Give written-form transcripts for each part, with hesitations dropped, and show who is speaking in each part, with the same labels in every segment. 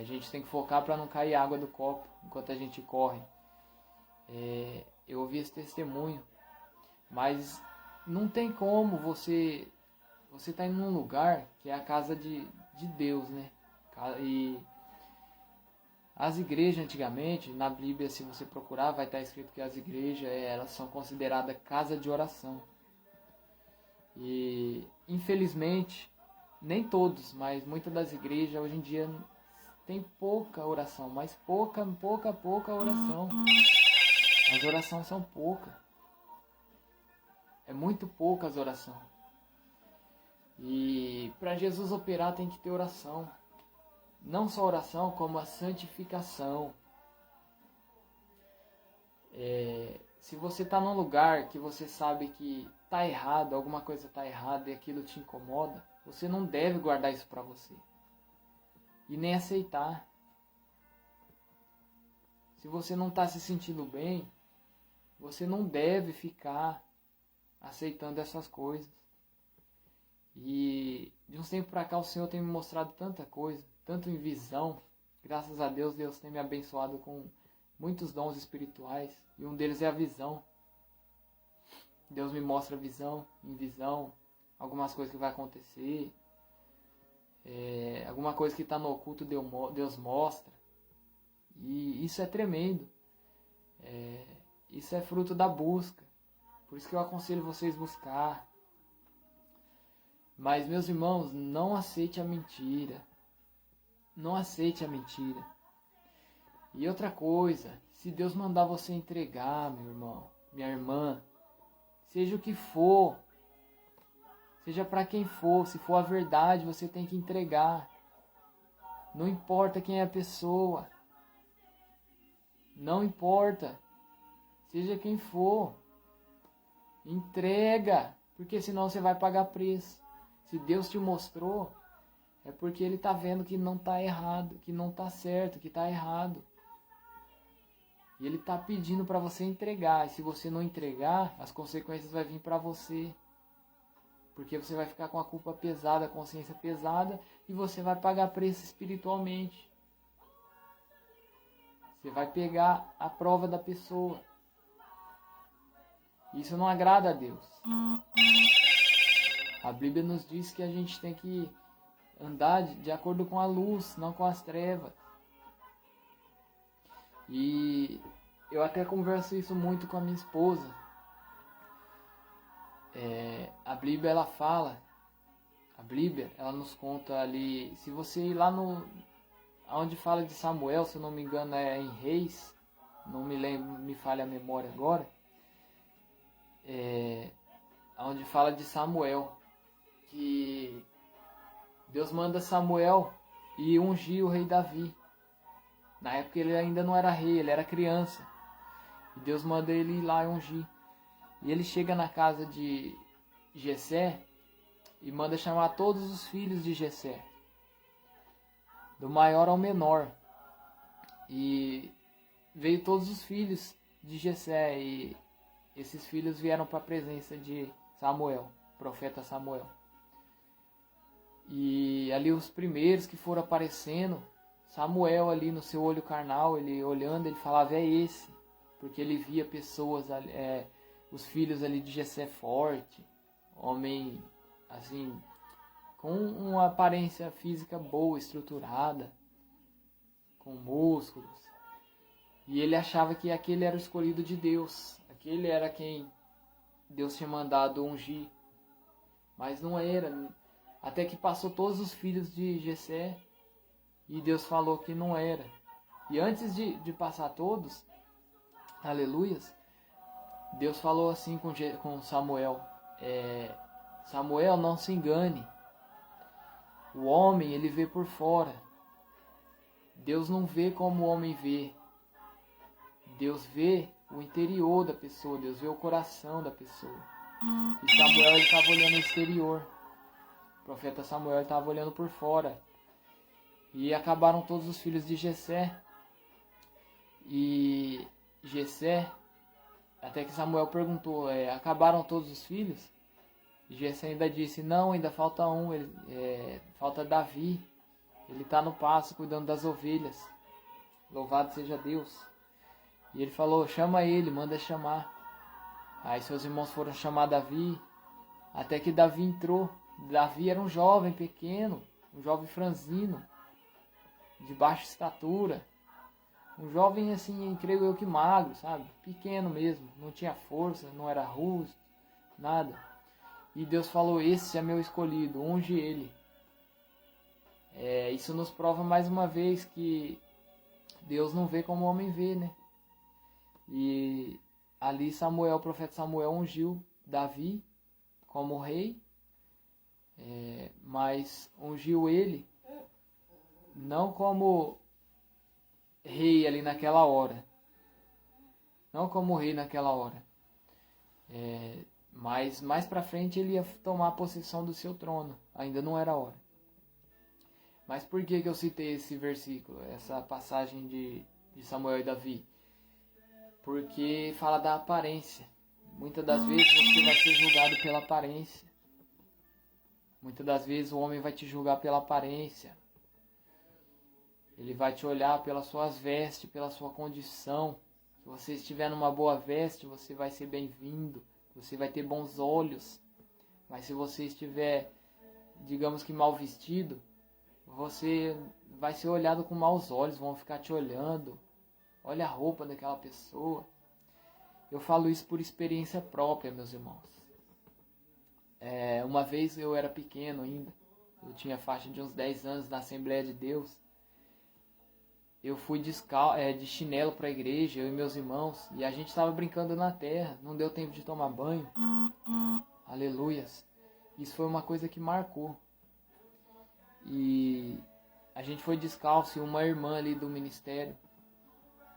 Speaker 1: A gente tem que focar para não cair água do copo enquanto a gente corre. Eu ouvi esse testemunho, mas não tem como você tá indo num lugar que é a casa de Deus, né? E as igrejas antigamente, na Bíblia, se você procurar, vai estar escrito que as igrejas elas são consideradas casa de oração. E infelizmente, nem todos, mas muitas das igrejas hoje em dia tem pouca oração, mas pouca oração. As orações são poucas. É muito pouca as orações. E para Jesus operar tem que ter oração. Não só oração, como a santificação. Se você está num lugar que você sabe que está errado, alguma coisa está errada e aquilo te incomoda, você não deve guardar isso para você. E nem aceitar. Se você não está se sentindo bem, você não deve ficar aceitando essas coisas. E de uns tempos para cá o Senhor tem me mostrado tanta coisa, tanto em visão. Graças a Deus, Deus tem me abençoado com muitos dons espirituais. E um deles é a visão. Deus me mostra visão, em visão, algumas coisas que vai acontecer. Alguma coisa que está no oculto, Deus mostra. E isso é tremendo. Isso é fruto da busca. Por isso que eu aconselho vocês buscar. Mas, meus irmãos, não aceite a mentira. Não aceite a mentira. E outra coisa, se Deus mandar você entregar, meu irmão, minha irmã, seja o que for, seja para quem for, se for a verdade, você tem que entregar. Não importa quem é a pessoa. Não importa. Seja quem for. Entrega. Porque senão você vai pagar preço. Se Deus te mostrou, é porque Ele está vendo que não está errado, que não está certo, que está errado. E Ele está pedindo para você entregar. E se você não entregar, as consequências vão vir para você. Porque você vai ficar com a culpa pesada, a consciência pesada, e você vai pagar preço espiritualmente. Você vai pegar a prova da pessoa. Isso não agrada a Deus. A Bíblia nos diz que a gente tem que andar de acordo com a luz, não com as trevas. E eu até converso isso muito com a minha esposa. A Bíblia ela fala, a Bíblia ela nos conta ali, se você ir lá onde fala de Samuel, se eu não me engano é em Reis, não me lembro, me falha a memória agora, onde fala de Samuel, que Deus manda Samuel e ungir o rei Davi. Na época ele ainda não era rei, ele era criança. E Deus manda ele ir lá e ungir. E ele chega na casa de Jessé e manda chamar todos os filhos de Jessé, do maior ao menor. E veio todos os filhos de Jessé e esses filhos vieram para a presença de Samuel, profeta Samuel. E ali os primeiros que foram aparecendo, Samuel ali no seu olho carnal, ele olhando, ele falava, é esse. Porque ele via pessoas, os filhos ali de Jessé forte, homem assim, com uma aparência física boa, estruturada, com músculos. E ele achava que aquele era o escolhido de Deus, aquele era quem Deus tinha mandado ungir. Mas não era. Até que passou todos os filhos de Jessé e Deus falou que não era. E antes de passar todos, aleluias, Deus falou assim com Samuel, Samuel, não se engane, o homem ele vê por fora, Deus não vê como o homem vê, Deus vê o interior da pessoa, Deus vê o coração da pessoa. E Samuel estava olhando o exterior, o profeta Samuel estava olhando por fora. E acabaram todos os filhos de Jessé. E Jessé, até que Samuel perguntou, acabaram todos os filhos? E Jessé ainda disse, não, ainda falta um, falta Davi. Ele está no pasto cuidando das ovelhas. Louvado seja Deus. E ele falou, chama ele, manda chamar. Aí seus irmãos foram chamar Davi, até que Davi entrou. Davi era um jovem pequeno, um jovem franzino, de baixa estatura. Um jovem assim, creio eu que magro, sabe? Pequeno mesmo, não tinha força, não era robusto, nada. E Deus falou, esse é meu escolhido, unge ele. Isso nos prova mais uma vez que Deus não vê como o homem vê, né? E ali Samuel, o profeta Samuel ungiu Davi como rei, mas ungiu ele não como rei ali naquela hora. Não como rei naquela hora. Mas mais pra frente ele ia tomar possessão do seu trono. Ainda não era a hora. Mas por que eu citei esse versículo? Essa passagem de Samuel e Davi? Porque fala da aparência. Muitas das vezes você vai ser julgado pela aparência. Muitas das vezes o homem vai te julgar pela aparência. Ele vai te olhar pelas suas vestes, pela sua condição. Se você estiver numa boa veste, você vai ser bem-vindo. Você vai ter bons olhos. Mas se você estiver, digamos que mal vestido, você vai ser olhado com maus olhos. Vão ficar te olhando. Olha a roupa daquela pessoa. Eu falo isso por experiência própria, meus irmãos. Uma vez eu era pequeno ainda. Eu tinha faixa de uns 10 anos na Assembleia de Deus. Eu fui de chinelo para a igreja, eu e meus irmãos, e a gente estava brincando na terra, não deu tempo de tomar banho. Aleluias. Isso foi uma coisa que marcou. E a gente foi descalço e uma irmã ali do ministério,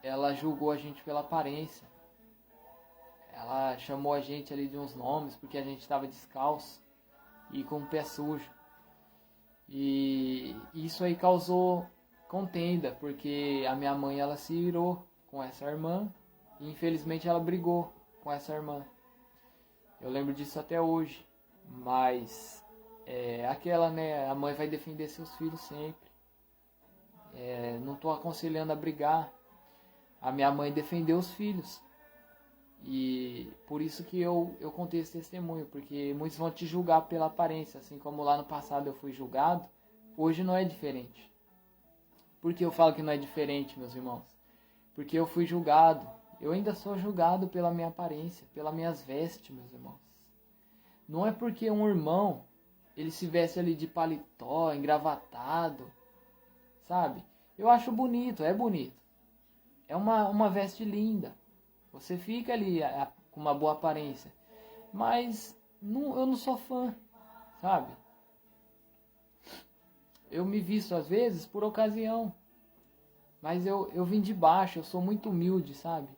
Speaker 1: ela julgou a gente pela aparência. Ela chamou a gente ali de uns nomes, porque a gente estava descalço e com o pé sujo. E isso aí causou contenda, porque a minha mãe ela se irou com essa irmã e infelizmente ela brigou com essa irmã. Eu lembro disso até hoje, mas aquela, né, a mãe vai defender seus filhos sempre. Não estou aconselhando a brigar. A minha mãe defendeu os filhos. E por isso que eu contei esse testemunho, porque muitos vão te julgar pela aparência, assim como lá no passado eu fui julgado, hoje não é diferente. Por que eu falo que não é diferente, meus irmãos? Porque eu fui julgado. Eu ainda sou julgado pela minha aparência, pelas minhas vestes, meus irmãos. Não é porque um irmão, ele se veste ali de paletó, engravatado, sabe? Eu acho bonito, é bonito. É uma veste linda. Você fica ali com uma boa aparência. Mas eu não sou fã, sabe? Eu me visto às vezes por ocasião. Mas eu vim de baixo, eu sou muito humilde, sabe?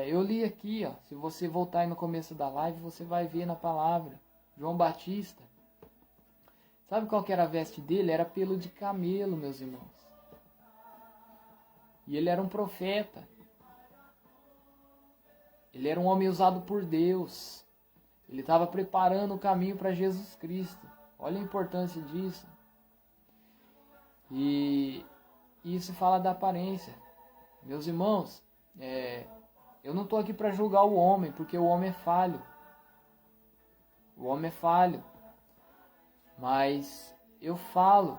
Speaker 1: Eu li aqui, ó. Se você voltar aí no começo da live, você vai ver na palavra. João Batista. Sabe qual que era a veste dele? Era pelo de camelo, meus irmãos. E ele era um profeta. Ele era um homem usado por Deus. Ele estava preparando o caminho para Jesus Cristo. Olha a importância disso. E isso fala da aparência. Meus irmãos, eu não estou aqui para julgar o homem, porque o homem é falho. O homem é falho. Mas eu falo,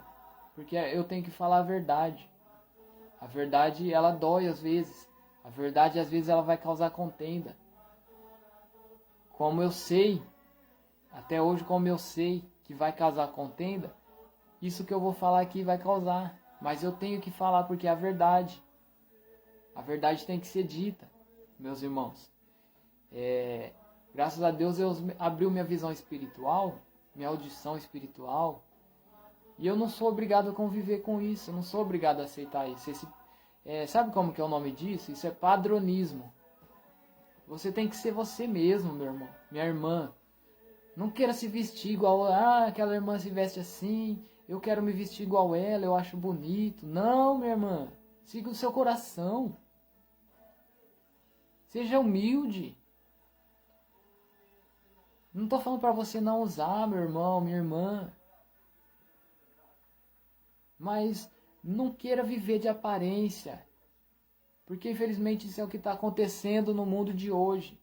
Speaker 1: porque eu tenho que falar a verdade. A verdade, ela dói às vezes. A verdade, às vezes, ela vai causar contenda. Como eu sei, até hoje, como eu sei que vai causar contenda, isso que eu vou falar aqui vai causar. Mas eu tenho que falar porque é a verdade. A verdade tem que ser dita, meus irmãos. Graças a Deus, Deus abriu minha visão espiritual, minha audição espiritual. E eu não sou obrigado a conviver com isso. Eu não sou obrigado a aceitar isso. Sabe como que é o nome disso? Isso é padronismo. Você tem que ser você mesmo, meu irmão, minha irmã. Não queira se vestir igual, aquela irmã se veste assim, eu quero me vestir igual ela, eu acho bonito. Não, minha irmã, siga o seu coração. Seja humilde. Não estou falando para você não usar, meu irmão, minha irmã. Mas não queira viver de aparência. Porque infelizmente isso é o que está acontecendo no mundo de hoje.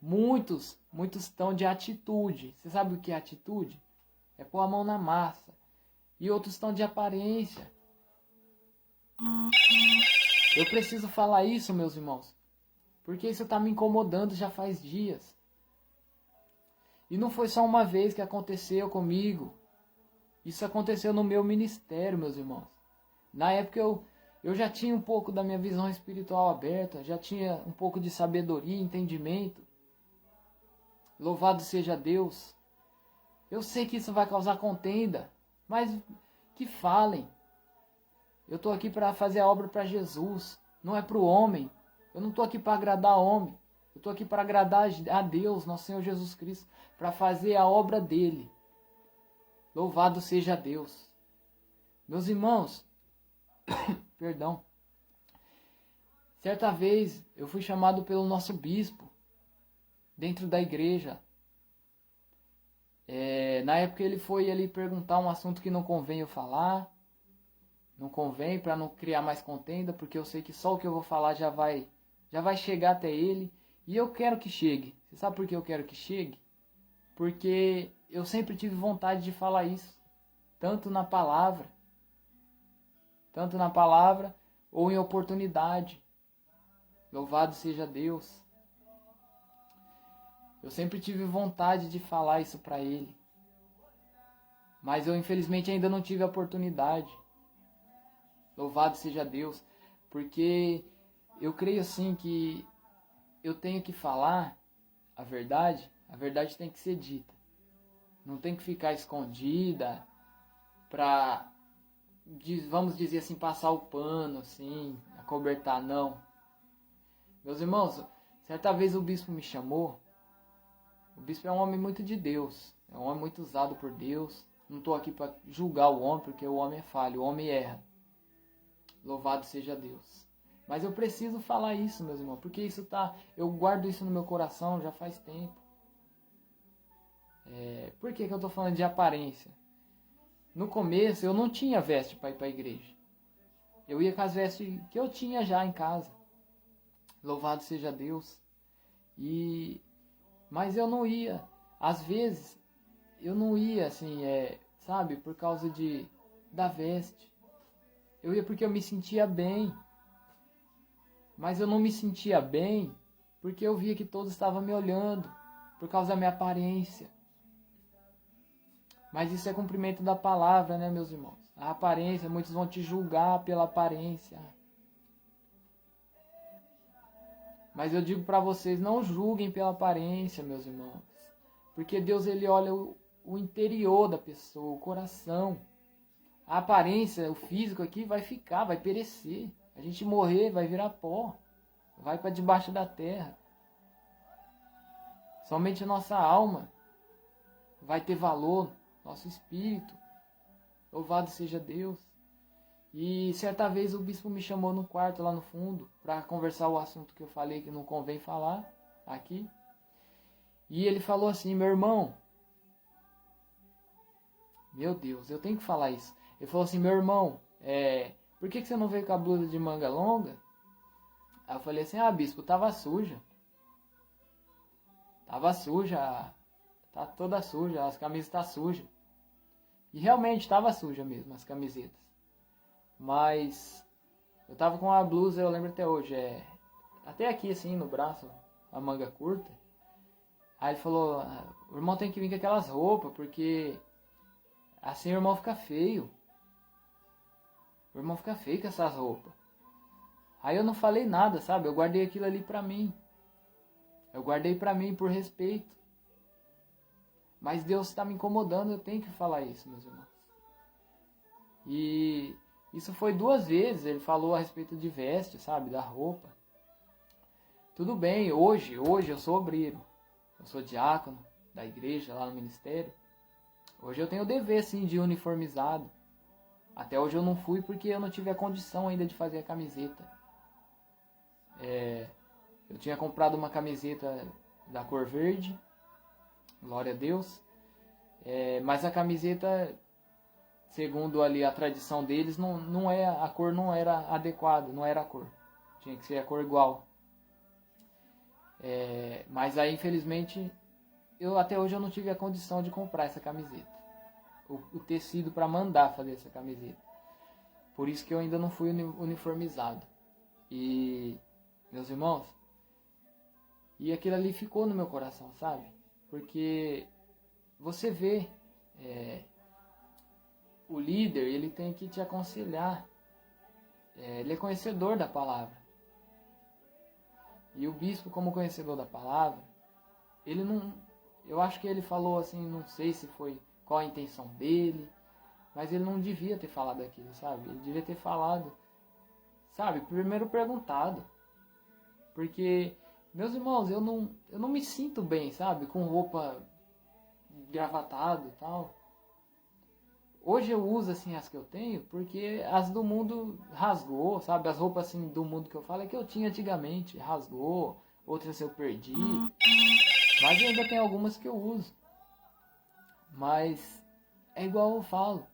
Speaker 1: Muitos estão de atitude. Você sabe o que é atitude? É pôr a mão na massa. E outros estão de aparência. Eu preciso falar isso, meus irmãos. Porque isso está me incomodando já faz dias. E não foi só uma vez que aconteceu comigo. Isso aconteceu no meu ministério, meus irmãos. Na época eu já tinha um pouco da minha visão espiritual aberta. Já tinha um pouco de sabedoria e entendimento. Louvado seja Deus. Eu sei que isso vai causar contenda. Mas que falem. Eu estou aqui para fazer a obra para Jesus. Não é para o homem. Eu não estou aqui para agradar homem. Eu estou aqui para agradar a Deus, nosso Senhor Jesus Cristo. Para fazer a obra dele. Louvado seja Deus. Meus irmãos, perdão. Certa vez eu fui chamado pelo nosso bispo dentro da igreja. Na época ele foi ali perguntar um assunto que não convém eu falar. Não convém para não criar mais contenda, porque eu sei que só o que eu vou falar já vai chegar até ele. E eu quero que chegue. Você sabe por que eu quero que chegue? Porque eu sempre tive vontade de falar isso. Tanto na palavra ou em oportunidade. Louvado seja Deus. Eu sempre tive vontade de falar isso para ele. Mas eu infelizmente ainda não tive a oportunidade. Louvado seja Deus. Porque eu creio assim que eu tenho que falar a verdade tem que ser dita. Não tem que ficar escondida para, vamos dizer assim, passar o pano, assim, acobertar, não. Meus irmãos, certa vez o bispo me chamou. O bispo é um homem muito de Deus, é um homem muito usado por Deus. Não estou aqui para julgar o homem, porque o homem é falho, o homem erra. Louvado seja Deus. Mas eu preciso falar isso, meus irmãos, porque eu guardo isso no meu coração já faz tempo. Por que eu estou falando de aparência? No começo eu não tinha veste para ir para a igreja. Eu ia com as vestes que eu tinha já em casa. Louvado seja Deus. Mas eu não ia. Às vezes eu não ia assim, sabe, por causa da veste. Eu ia porque eu me sentia bem. Mas eu não me sentia bem porque eu via que todos estavam me olhando por causa da minha aparência. Mas isso é cumprimento da palavra, né, meus irmãos? A aparência, muitos vão te julgar pela aparência. Mas eu digo para vocês, não julguem pela aparência, meus irmãos. Porque Deus, ele olha o interior da pessoa, o coração. A aparência, o físico aqui vai ficar, vai perecer. A gente morrer, vai virar pó. Vai para debaixo da terra. Somente a nossa alma vai ter valor. Nosso espírito. Louvado seja Deus. E certa vez o bispo me chamou no quarto lá no fundo para conversar o assunto que eu falei que não convém falar aqui. E ele falou assim: meu irmão, meu Deus, eu tenho que falar isso. Ele falou assim: meu irmão, por que você não veio com a blusa de manga longa? Aí eu falei assim: bispo, tava suja. Tava suja, tá toda suja, as camisas tá sujas. E realmente estava suja mesmo, as camisetas. Mas eu tava com a blusa, eu lembro até hoje, até aqui assim no braço, a manga curta. Aí ele falou: o irmão tem que vir com aquelas roupas, porque assim o irmão fica feio. O irmão fica feio com essas roupas. Aí eu não falei nada, sabe? Eu guardei aquilo ali pra mim. Eu guardei pra mim por respeito. Mas Deus está me incomodando, eu tenho que falar isso, meus irmãos. E isso foi 2 vezes, ele falou a respeito de veste, sabe, da roupa. Tudo bem, hoje eu sou obreiro. Eu sou diácono da igreja, lá no ministério. Hoje eu tenho o dever, sim, de uniformizado. Até hoje eu não fui porque eu não tive a condição ainda de fazer a camiseta. Eu tinha comprado uma camiseta da cor verde. Glória a Deus. Mas a camiseta segundo ali a tradição deles, a cor não era adequada, não era a cor. Tinha que ser a cor igual. Mas aí, infelizmente, até hoje eu não tive a condição de comprar essa camiseta. O tecido para mandar fazer essa camiseta. Por isso que eu ainda não fui uniformizado. E, meus irmãos, e aquilo ali ficou no meu coração, sabe? Porque você vê, o líder, ele tem que te aconselhar. Ele é conhecedor da palavra. E o bispo, como conhecedor da palavra, ele não... Eu acho que ele falou assim, não sei se foi qual a intenção dele, mas ele não devia ter falado aquilo, sabe? Ele devia ter falado, sabe? Primeiro perguntado. Porque, meus irmãos, eu não me sinto bem, sabe? Com roupa gravatado e tal. Hoje eu uso assim as que eu tenho, porque as do mundo rasgou, sabe? As roupas assim do mundo que eu falo é que eu tinha antigamente, rasgou, outras eu perdi. Mas ainda tem algumas que eu uso. Mas é igual eu falo.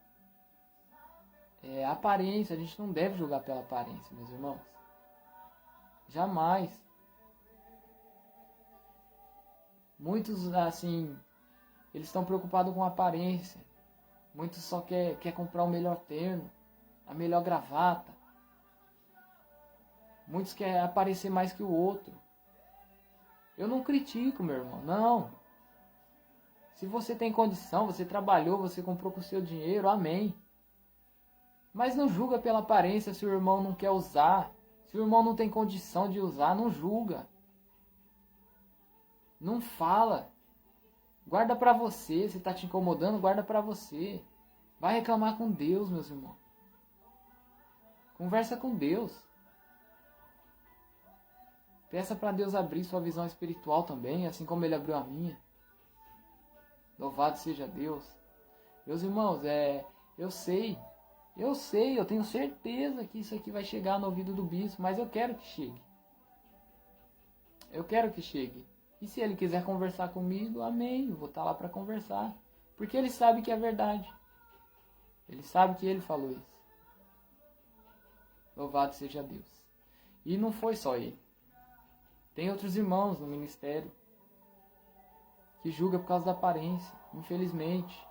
Speaker 1: A aparência, a gente não deve julgar pela aparência, meus irmãos. Jamais. Muitos, assim, eles estão preocupados com a aparência. Muitos só quer comprar o melhor terno, a melhor gravata. Muitos querem aparecer mais que o outro. Eu não critico, meu irmão, não. Se você tem condição, você trabalhou, você comprou com o seu dinheiro, amém. Mas não julga pela aparência se o irmão não quer usar. Se o irmão não tem condição de usar, não julga. Não fala. Guarda pra você. Se tá te incomodando, guarda pra você. Vai reclamar com Deus, meus irmãos. Conversa com Deus. Peça para Deus abrir sua visão espiritual também, assim como Ele abriu a minha. Louvado seja Deus. Meus irmãos, eu sei, eu tenho certeza que isso aqui vai chegar no ouvido do bispo, mas eu quero que chegue. Eu quero que chegue. E se ele quiser conversar comigo, amém, eu vou estar lá para conversar. Porque ele sabe que é verdade. Ele sabe que ele falou isso. Louvado seja Deus. E não foi só ele. Tem outros irmãos no ministério que julgam por causa da aparência, infelizmente.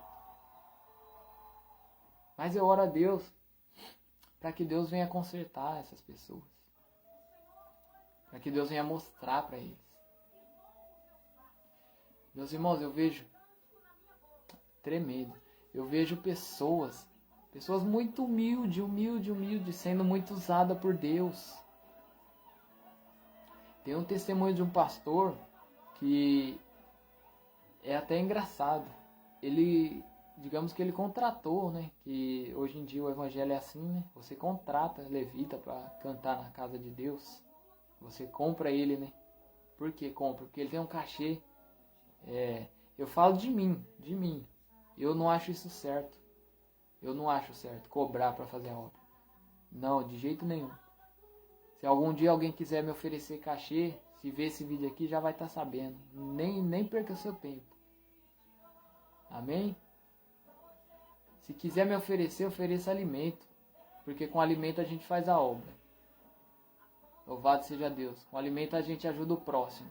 Speaker 1: Mas eu oro a Deus para que Deus venha consertar essas pessoas. Para que Deus venha mostrar para eles. Meus irmãos, eu vejo tremendo. Eu vejo pessoas muito humildes, sendo muito usadas por Deus. Tem um testemunho de um pastor que é até engraçado. Ele, digamos que ele contratou, né? Que hoje em dia o evangelho é assim, né? Você contrata levita para cantar na casa de Deus. Você compra ele, né? Por que compra? Porque ele tem um cachê. Eu falo de mim. Eu não acho isso certo. Eu não acho certo cobrar para fazer a obra. Não, de jeito nenhum. Se algum dia alguém quiser me oferecer cachê, se ver esse vídeo aqui já vai estar sabendo. Nem perca seu tempo. Amém? Se quiser me oferecer, ofereça alimento. Porque com alimento a gente faz a obra. Louvado seja Deus. Com alimento a gente ajuda o próximo.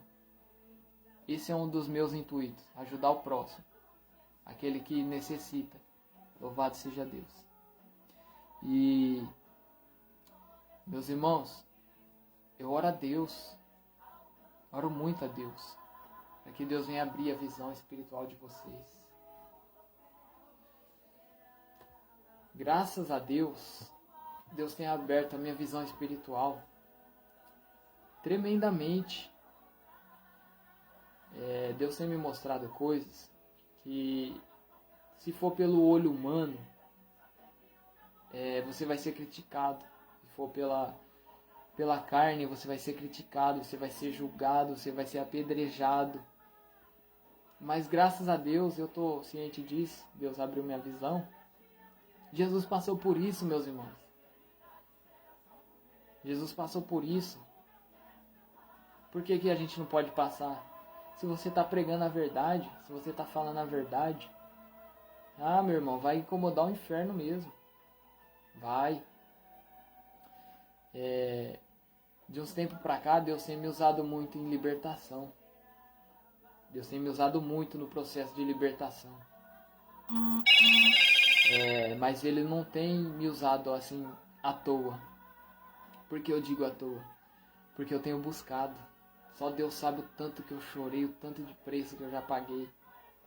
Speaker 1: Esse é um dos meus intuitos. Ajudar o próximo. Aquele que necessita. Louvado seja Deus. E, meus irmãos, eu oro a Deus. Oro muito a Deus. Para que Deus venha abrir a visão espiritual de vocês. Graças a Deus, Deus tem aberto a minha visão espiritual tremendamente. Deus tem me mostrado coisas que, se for pelo olho humano, você vai ser criticado. Se for pela carne, você vai ser criticado, você vai ser julgado, você vai ser apedrejado. Mas graças a Deus, eu estou ciente disso. Deus abriu minha visão. Jesus passou por isso, meus irmãos. Jesus passou por isso. Por que a gente não pode passar? Se você está pregando a verdade, se você está falando a verdade, Ah, meu irmão, vai incomodar o inferno mesmo. Vai. De uns tempos pra cá, Deus tem me usado muito em libertação. Deus tem me usado muito no processo de libertação. Mas Ele não tem me usado assim à toa. Por que eu digo à toa? Porque eu tenho buscado. Só Deus sabe o tanto que eu chorei, o tanto de preço que eu já paguei.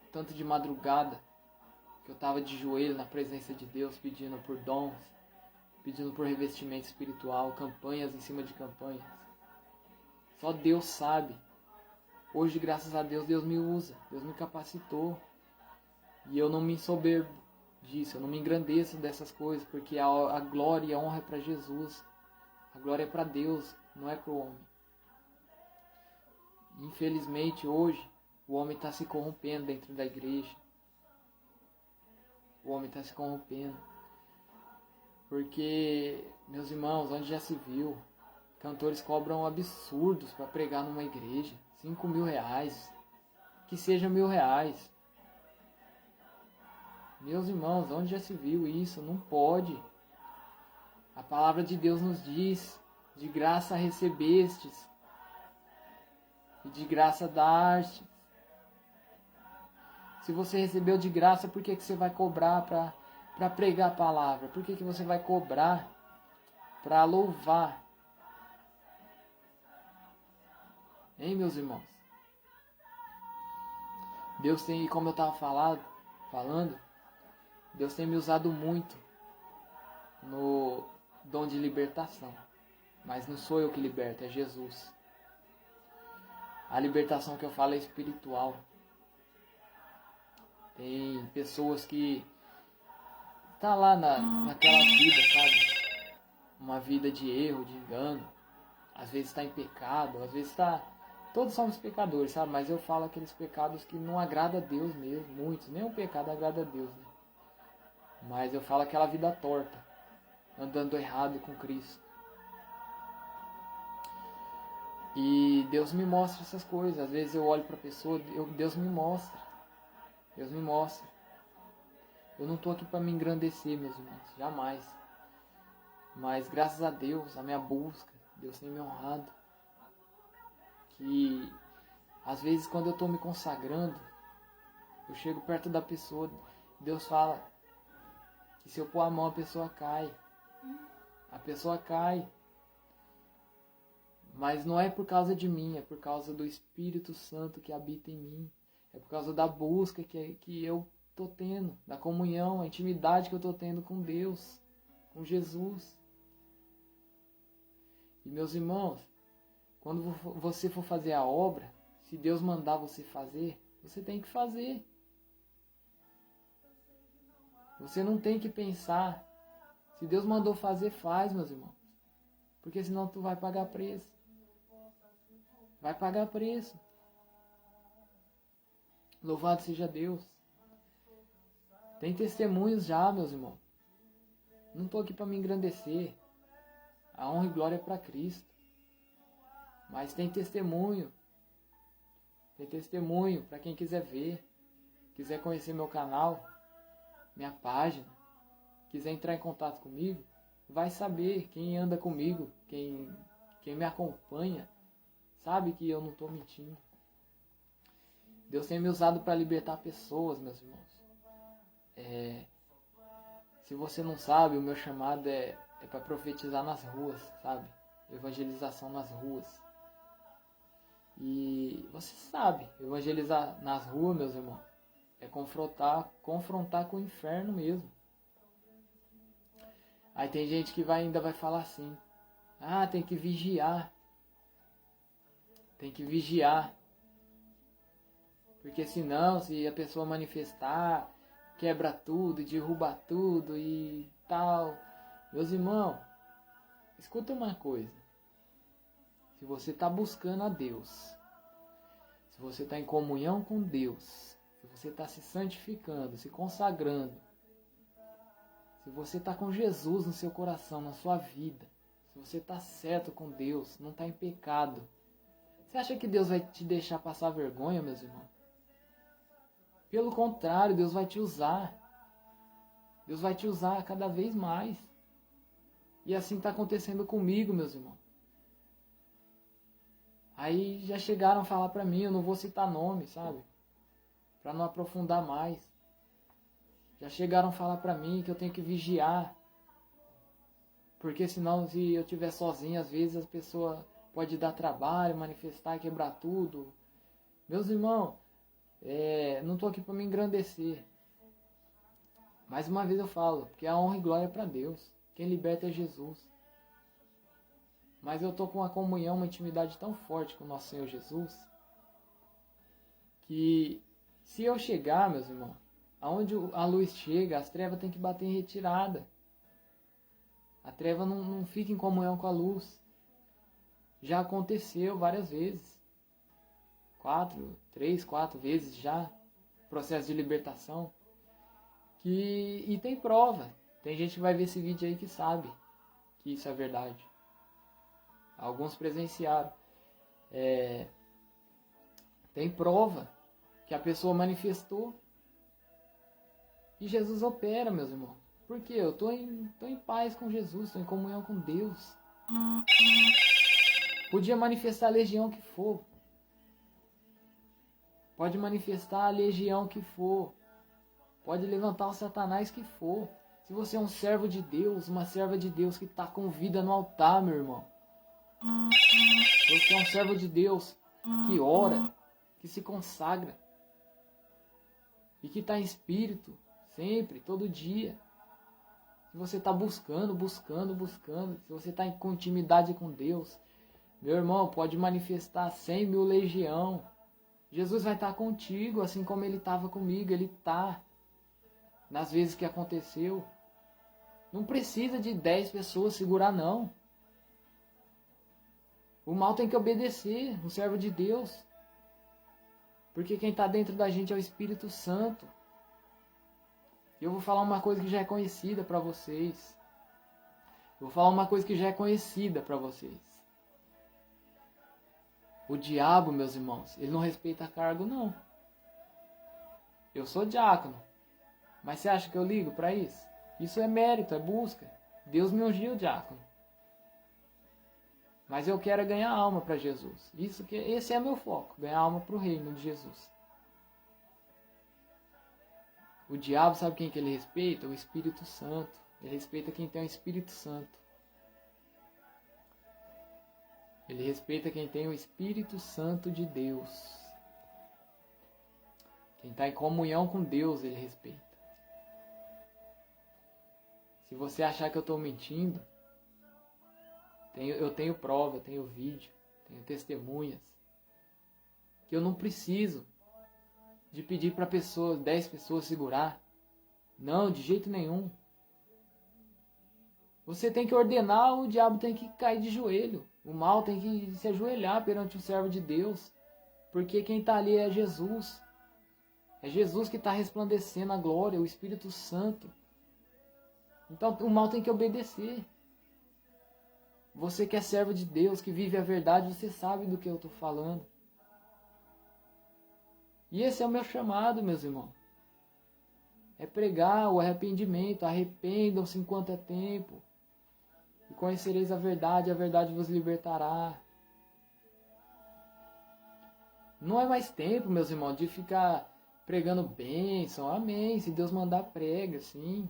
Speaker 1: O tanto de madrugada que eu estava de joelho na presença de Deus, pedindo por dons, pedindo por revestimento espiritual, campanhas em cima de campanhas. Só Deus sabe. Hoje, graças a Deus, Deus me usa, Deus me capacitou. E eu não me ensoberbo disso, eu não me engrandeço dessas coisas, porque a glória e a honra é para Jesus. A glória é para Deus, não é para o homem. Infelizmente, hoje, o homem está se corrompendo dentro da igreja. O homem está se corrompendo. Porque, meus irmãos, onde já se viu, cantores cobram absurdos para pregar numa igreja. 5.000 reais. Que seja 1.000 reais. Meus irmãos, onde já se viu isso? Não pode. A palavra de Deus nos diz: de graça recebestes, e de graça daste. Se você recebeu de graça, por que você vai cobrar para pregar a palavra? Por que você vai cobrar para louvar? Hein, meus irmãos? Deus tem, como eu estava falando, Deus tem me usado muito no dom de libertação. Mas não sou eu que liberto, é Jesus. A libertação que eu falo é espiritual. Tem pessoas que tá lá naquela vida, sabe? Uma vida de erro, de engano. Às vezes está em pecado, às vezes está... Todos somos pecadores, sabe? Mas eu falo aqueles pecados que não agrada a Deus mesmo. Muitos, nenhum pecado agrada a Deus, né? Mas eu falo aquela vida torta, andando errado com Cristo. E Deus me mostra essas coisas. Às vezes eu olho para a pessoa, Deus me mostra. Deus me mostra. Eu não estou aqui para me engrandecer, meus irmãos, jamais. Mas graças a Deus, a minha busca, Deus tem me honrado. Que às vezes quando eu estou me consagrando, eu chego perto da pessoa, Deus fala que se eu pôr a mão a pessoa cai. A pessoa cai. Mas não é por causa de mim, é por causa do Espírito Santo que habita em mim. É por causa da busca que eu estou tendo, da comunhão, a intimidade que eu estou tendo com Deus, com Jesus. E meus irmãos, quando você for fazer a obra, se Deus mandar você fazer, você tem que fazer. Você não tem que pensar. Se Deus mandou fazer, faz, meus irmãos. Porque senão tu vai pagar preço. Vai pagar preço. Louvado seja Deus. Tem testemunhos já, meus irmãos. Não estou aqui para me engrandecer. A honra e glória é para Cristo. Mas tem testemunho. Tem testemunho para quem quiser ver. Quiser conhecer meu canal, minha página. Quiser entrar em contato comigo, vai saber. Quem anda comigo, quem me acompanha, sabe que eu não estou mentindo. Deus tem me usado para libertar pessoas, meus irmãos. Se você não sabe, o meu chamado é para profetizar nas ruas, sabe? Evangelização nas ruas. E você sabe, evangelizar nas ruas, meus irmãos, é confrontar com o inferno mesmo. Aí tem gente que ainda vai falar assim: ah, tem que vigiar. Tem que vigiar. Porque senão, se a pessoa manifestar, quebra tudo, derruba tudo e tal. Meus irmãos, escuta uma coisa. Se você está buscando a Deus, se você está em comunhão com Deus, se você está se santificando, se consagrando, se você está com Jesus no seu coração, na sua vida, se você está certo com Deus, não está em pecado, você acha que Deus vai te deixar passar vergonha, meus irmãos? Pelo contrário, Deus vai te usar. Deus vai te usar cada vez mais. E assim está acontecendo comigo, meus irmãos. Aí já chegaram a falar para mim, eu não vou citar nome, sabe? Para não aprofundar mais. Já chegaram a falar para mim que eu tenho que vigiar. Porque senão, se eu estiver sozinho, às vezes as pessoas podem dar trabalho, manifestar, quebrar tudo. Meus irmãos, não estou aqui para me engrandecer. Mais uma vez eu falo, porque a honra e glória é para Deus. Quem liberta é Jesus. Mas eu estou com uma comunhão, uma intimidade tão forte com o nosso Senhor Jesus, que se eu chegar, meus irmãos, aonde a luz chega, as trevas têm que bater em retirada. A treva não fica em comunhão com a luz. Já aconteceu várias vezes. 3, 4 vezes já. Processo de libertação. E tem prova. Tem gente que vai ver esse vídeo aí que sabe que isso é verdade. Alguns presenciaram. Tem prova que a pessoa manifestou. E Jesus opera, meus irmãos. Por quê? Eu estou em paz com Jesus, estou em comunhão com Deus. Podia manifestar a legião que for. Pode manifestar a legião que for. Pode levantar o Satanás que for. Se você é um servo de Deus, uma serva de Deus que está com vida no altar, meu irmão. Você é um servo de Deus que ora, que se consagra. E que está em espírito, sempre, todo dia. Se você está buscando, se você está com intimidade com Deus, meu irmão, pode manifestar 100.000 legião. Jesus vai estar contigo, assim como Ele estava comigo, Ele está. Nas vezes que aconteceu. Não precisa de 10 pessoas segurar, não. O mal tem que obedecer, o servo de Deus. Porque quem está dentro da gente é o Espírito Santo. E eu vou falar uma coisa que já é conhecida para vocês. O diabo, meus irmãos, ele não respeita cargo, não. Eu sou diácono. Mas você acha que eu ligo para isso? Isso é mérito, é busca. Deus me ungiu diácono. Mas eu quero ganhar alma para Jesus. Esse é meu foco, ganhar alma para o reino de Jesus. O diabo sabe quem que ele respeita? O Espírito Santo. Ele respeita quem tem o Espírito Santo. Ele respeita quem tem o Espírito Santo de Deus. Quem está em comunhão com Deus, ele respeita. Se você achar que eu estou mentindo, eu tenho prova, eu tenho vídeo, tenho testemunhas. Que eu não preciso de pedir para 10 pessoas segurar. Não, de jeito nenhum. Você tem que ordenar, o diabo tem que cair de joelho. O mal tem que se ajoelhar perante o servo de Deus. Porque quem está ali é Jesus. É Jesus que está resplandecendo a glória, o Espírito Santo. Então o mal tem que obedecer. Você que é servo de Deus, que vive a verdade, você sabe do que eu estou falando. E esse é o meu chamado, meus irmãos. É pregar o arrependimento. Arrependam-se enquanto é tempo. E conhecereis a verdade vos libertará. Não é mais tempo, meus irmãos, de ficar pregando bênção. Amém. Se Deus mandar, prega, sim.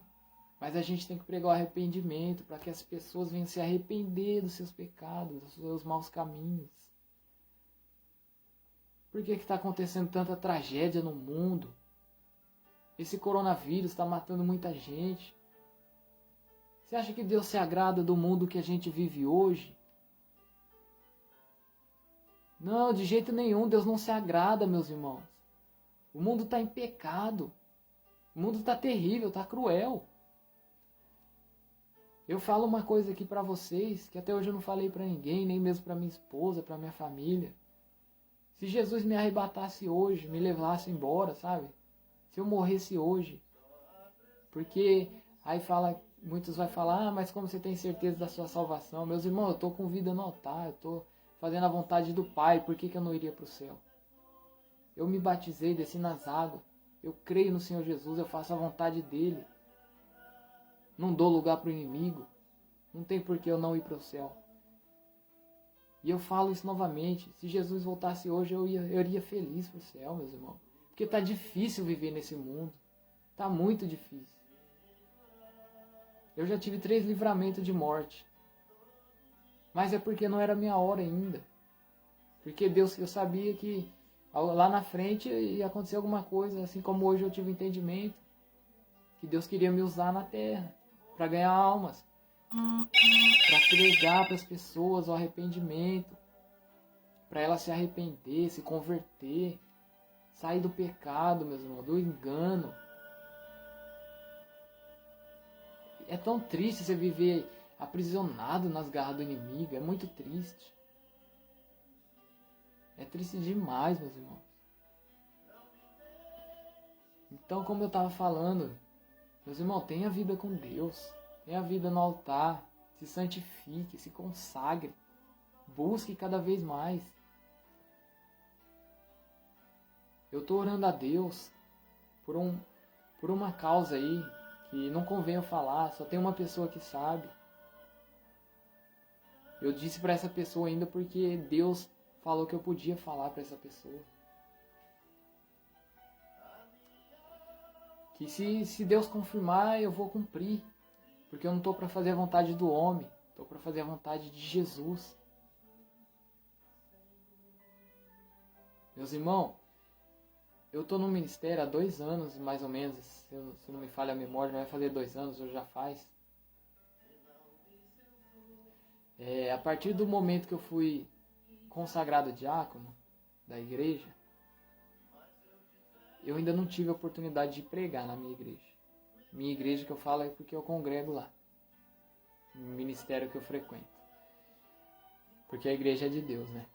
Speaker 1: Mas a gente tem que pregar o arrependimento para que as pessoas venham se arrepender dos seus pecados, dos seus maus caminhos. Por que está acontecendo tanta tragédia no mundo? Esse coronavírus está matando muita gente. Você acha que Deus se agrada do mundo que a gente vive hoje? Não, de jeito nenhum. Deus não se agrada, meus irmãos. O mundo está em pecado. O mundo está terrível, está cruel. Eu falo uma coisa aqui para vocês, que até hoje eu não falei para ninguém, nem mesmo para minha esposa, para minha família. Se Jesus me arrebatasse hoje, me levasse embora, sabe? Se eu morresse hoje. Porque aí muitos vão falar, mas como você tem certeza da sua salvação? Meus irmãos, eu estou com vida no altar, eu estou fazendo a vontade do Pai, por que eu não iria para o céu? Eu me batizei, desci nas águas, eu creio no Senhor Jesus, eu faço a vontade dEle. não dou lugar para o inimigo, não tem por que eu não ir para o céu. E eu falo isso novamente, se Jesus voltasse hoje, eu iria feliz para o céu, meus irmãos. Porque está difícil viver nesse mundo, está muito difícil. Eu já tive 3 livramentos de morte, mas é porque não era minha hora ainda. Porque Deus, eu sabia que lá na frente ia acontecer alguma coisa, assim como hoje eu tive entendimento, que Deus queria me usar na terra para ganhar almas, para pregar para as pessoas o arrependimento, para elas se arrepender, se converter, sair do pecado, meus irmãos, do engano. É tão triste você viver aprisionado nas garras do inimigo, é muito triste. É triste demais, meus irmãos. Então, como eu estava falando, meus irmãos, tenha vida com Deus, tenha vida no altar, se santifique, se consagre, busque cada vez mais. Eu estou orando a Deus por uma causa aí, que não convém eu falar, só tem uma pessoa que sabe. Eu disse para essa pessoa ainda porque Deus falou que eu podia falar para essa pessoa. Que se Deus confirmar, eu vou cumprir. Porque eu não estou para fazer a vontade do homem, estou para fazer a vontade de Jesus. Meus irmãos, eu estou no ministério há 2 anos, mais ou menos. Se não me falha a memória, vai fazer 2 anos, ou já faz. A partir do momento que eu fui consagrado diácono da igreja, eu ainda não tive a oportunidade de pregar na minha igreja. Minha igreja que eu falo é porque eu congrego lá, no ministério que eu frequento. Porque a igreja é de Deus, né?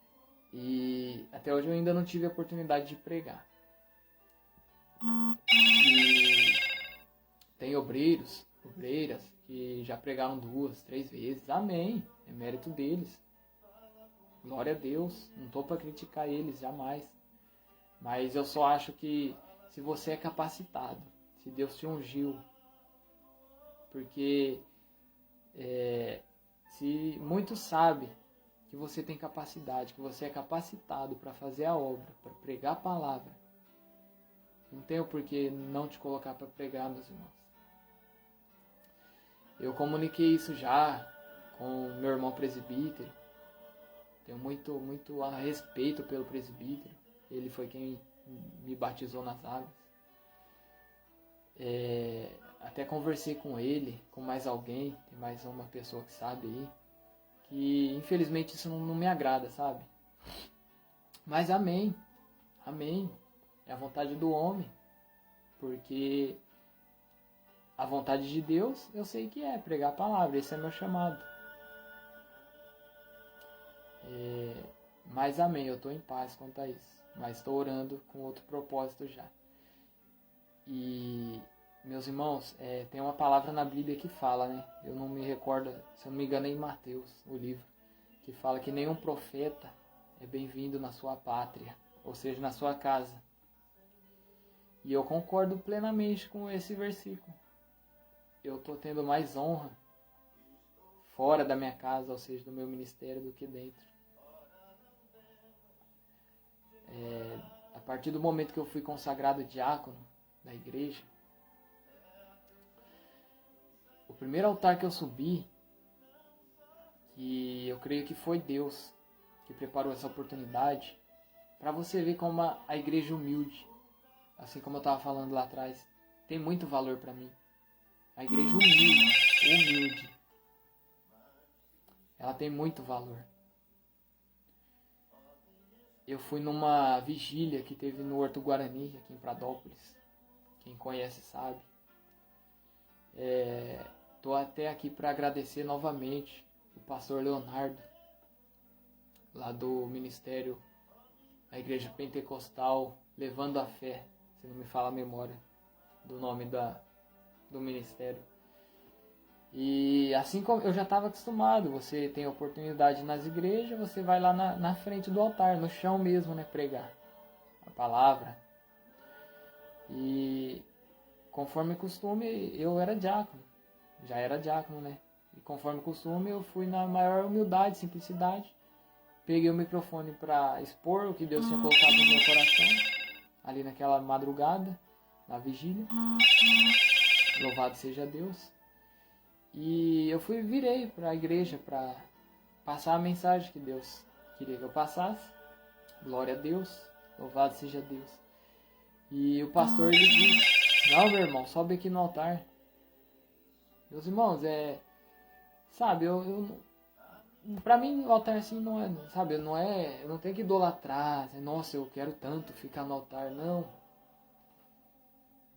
Speaker 1: E até hoje eu ainda não tive a oportunidade de pregar. E tem obreiras que já pregaram 2, 3 vezes. Amém. É mérito deles. Glória a Deus. Não estou para criticar eles, jamais. Mas eu só acho que se você é capacitado, se Deus te ungiu, porque se muitos sabem que você tem capacidade, que você é capacitado para fazer a obra, para pregar a palavra, não tem o porquê não te colocar para pregar, meus irmãos. Eu comuniquei isso já com meu irmão presbítero. Tenho muito a respeito pelo presbítero. Ele foi quem me batizou nas águas. Até conversei com ele, com mais alguém, tem mais uma pessoa que sabe aí, que infelizmente isso não me agrada, sabe? Mas amém, amém, é a vontade do homem, porque a vontade de Deus eu sei que é pregar a palavra, esse é meu chamado. Mas amém, eu estou em paz quanto a isso, mas estou orando com outro propósito já. E, meus irmãos, tem uma palavra na Bíblia que fala, né? Eu não me recordo, se eu não me engano é em Mateus, o livro, que fala que nenhum profeta é bem-vindo na sua pátria, ou seja, na sua casa. E eu concordo plenamente com esse versículo. Eu estou tendo mais honra fora da minha casa, ou seja, do meu ministério, do que dentro. A partir do momento que eu fui consagrado diácono da igreja, o primeiro altar que eu subi, que eu creio que foi Deus que preparou essa oportunidade, para você ver como a igreja humilde, assim como eu estava falando lá atrás, tem muito valor para mim. A igreja humilde, ela tem muito valor. Eu fui numa vigília que teve no Horto Guarani, aqui em Pradópolis. Quem conhece sabe. Estou até aqui para agradecer novamente o pastor Leonardo, lá do ministério da Igreja Pentecostal, Levando a Fé, se não me fala a memória do nome do ministério. E assim como eu já estava acostumado, você tem oportunidade nas igrejas, você vai lá na frente do altar, no chão mesmo, né, pregar a palavra. E conforme costume, eu era diácono já era diácono, né? E conforme o costume, eu fui na maior humildade, simplicidade. Peguei o microfone para expor o que Deus tinha colocado no meu coração, ali naquela madrugada, na vigília. Louvado seja Deus. E eu virei para a igreja para passar a mensagem que Deus queria que eu passasse. Glória a Deus, louvado seja Deus. E o pastor ele disse: não, meu irmão, sobe aqui no altar. Meus irmãos, sabe, pra mim o altar assim não é, sabe, não é, eu não tenho que idolatrar, nossa, eu quero tanto ficar no altar, não.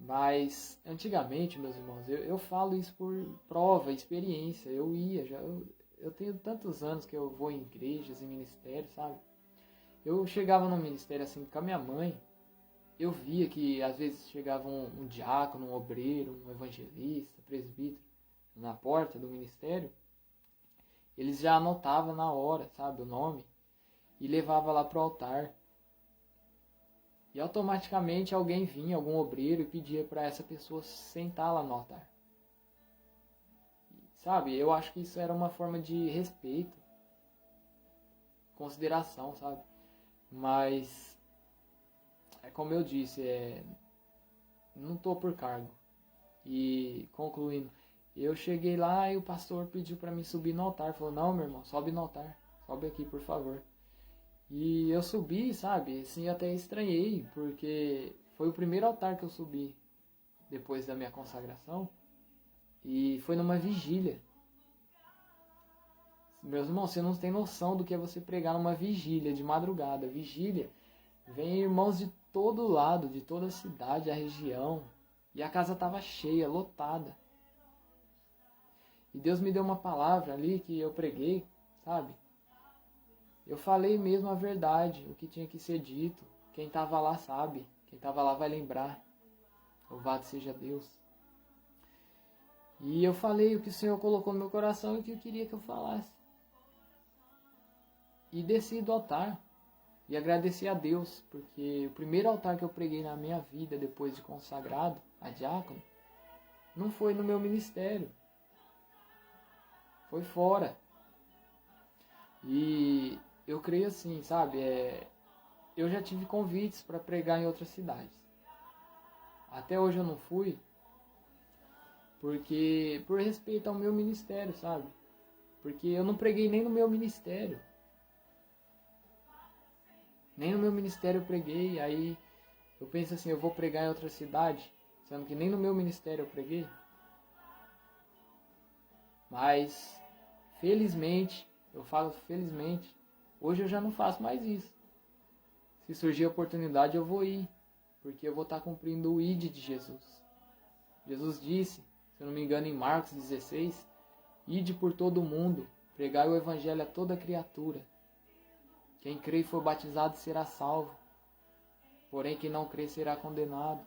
Speaker 1: Mas antigamente, meus irmãos, eu falo isso por prova, experiência. Eu tenho tantos anos que eu vou em igrejas e ministérios, sabe? Eu chegava no ministério assim com a minha mãe, eu via que às vezes chegava um diácono, um obreiro, um evangelista, presbítero na porta do ministério, eles já anotavam na hora, sabe, o nome e levava lá pro altar. E automaticamente alguém vinha, algum obreiro, e pedia para essa pessoa sentar lá no altar. Sabe, eu acho que isso era uma forma de respeito, consideração, sabe? Mas, como eu disse, não tô por cargo. E, concluindo, eu cheguei lá e o pastor pediu para mim subir no altar. Falou: não, meu irmão, sobe no altar, sobe aqui, por favor. E eu subi, sabe, assim, eu até estranhei, porque foi o primeiro altar que eu subi depois da minha consagração, e foi numa vigília. Meus irmãos, você não tem noção do que é você pregar numa vigília de madrugada. Vigília, vem irmãos de todo lado, de toda a cidade, a região, e a casa estava cheia, lotada. E Deus me deu uma palavra ali que eu preguei, sabe? Eu falei mesmo a verdade, o que tinha que ser dito. Quem estava lá sabe, quem estava lá vai lembrar. Louvado seja Deus. E eu falei o que o Senhor colocou no meu coração e o que eu queria que eu falasse. E desci do altar e agradeci a Deus, porque o primeiro altar que eu preguei na minha vida, depois de consagrado a diácono, não foi no meu ministério. Foi fora. E eu creio assim, sabe? Eu já tive convites para pregar em outras cidades. Até hoje eu não fui, porque por respeito ao meu ministério, sabe? Porque eu não preguei nem no meu ministério. Nem no meu ministério eu preguei. Aí eu penso assim, eu vou pregar em outra cidade, sendo que nem no meu ministério eu preguei. Mas, felizmente, eu falo felizmente, hoje eu já não faço mais isso. Se surgir a oportunidade, eu vou ir, porque eu vou estar cumprindo o ID de Jesus. Jesus disse, se eu não me engano, em Marcos 16, ide por todo o mundo, pregai o evangelho a toda criatura. Quem crê e for batizado será salvo, porém quem não crê será condenado.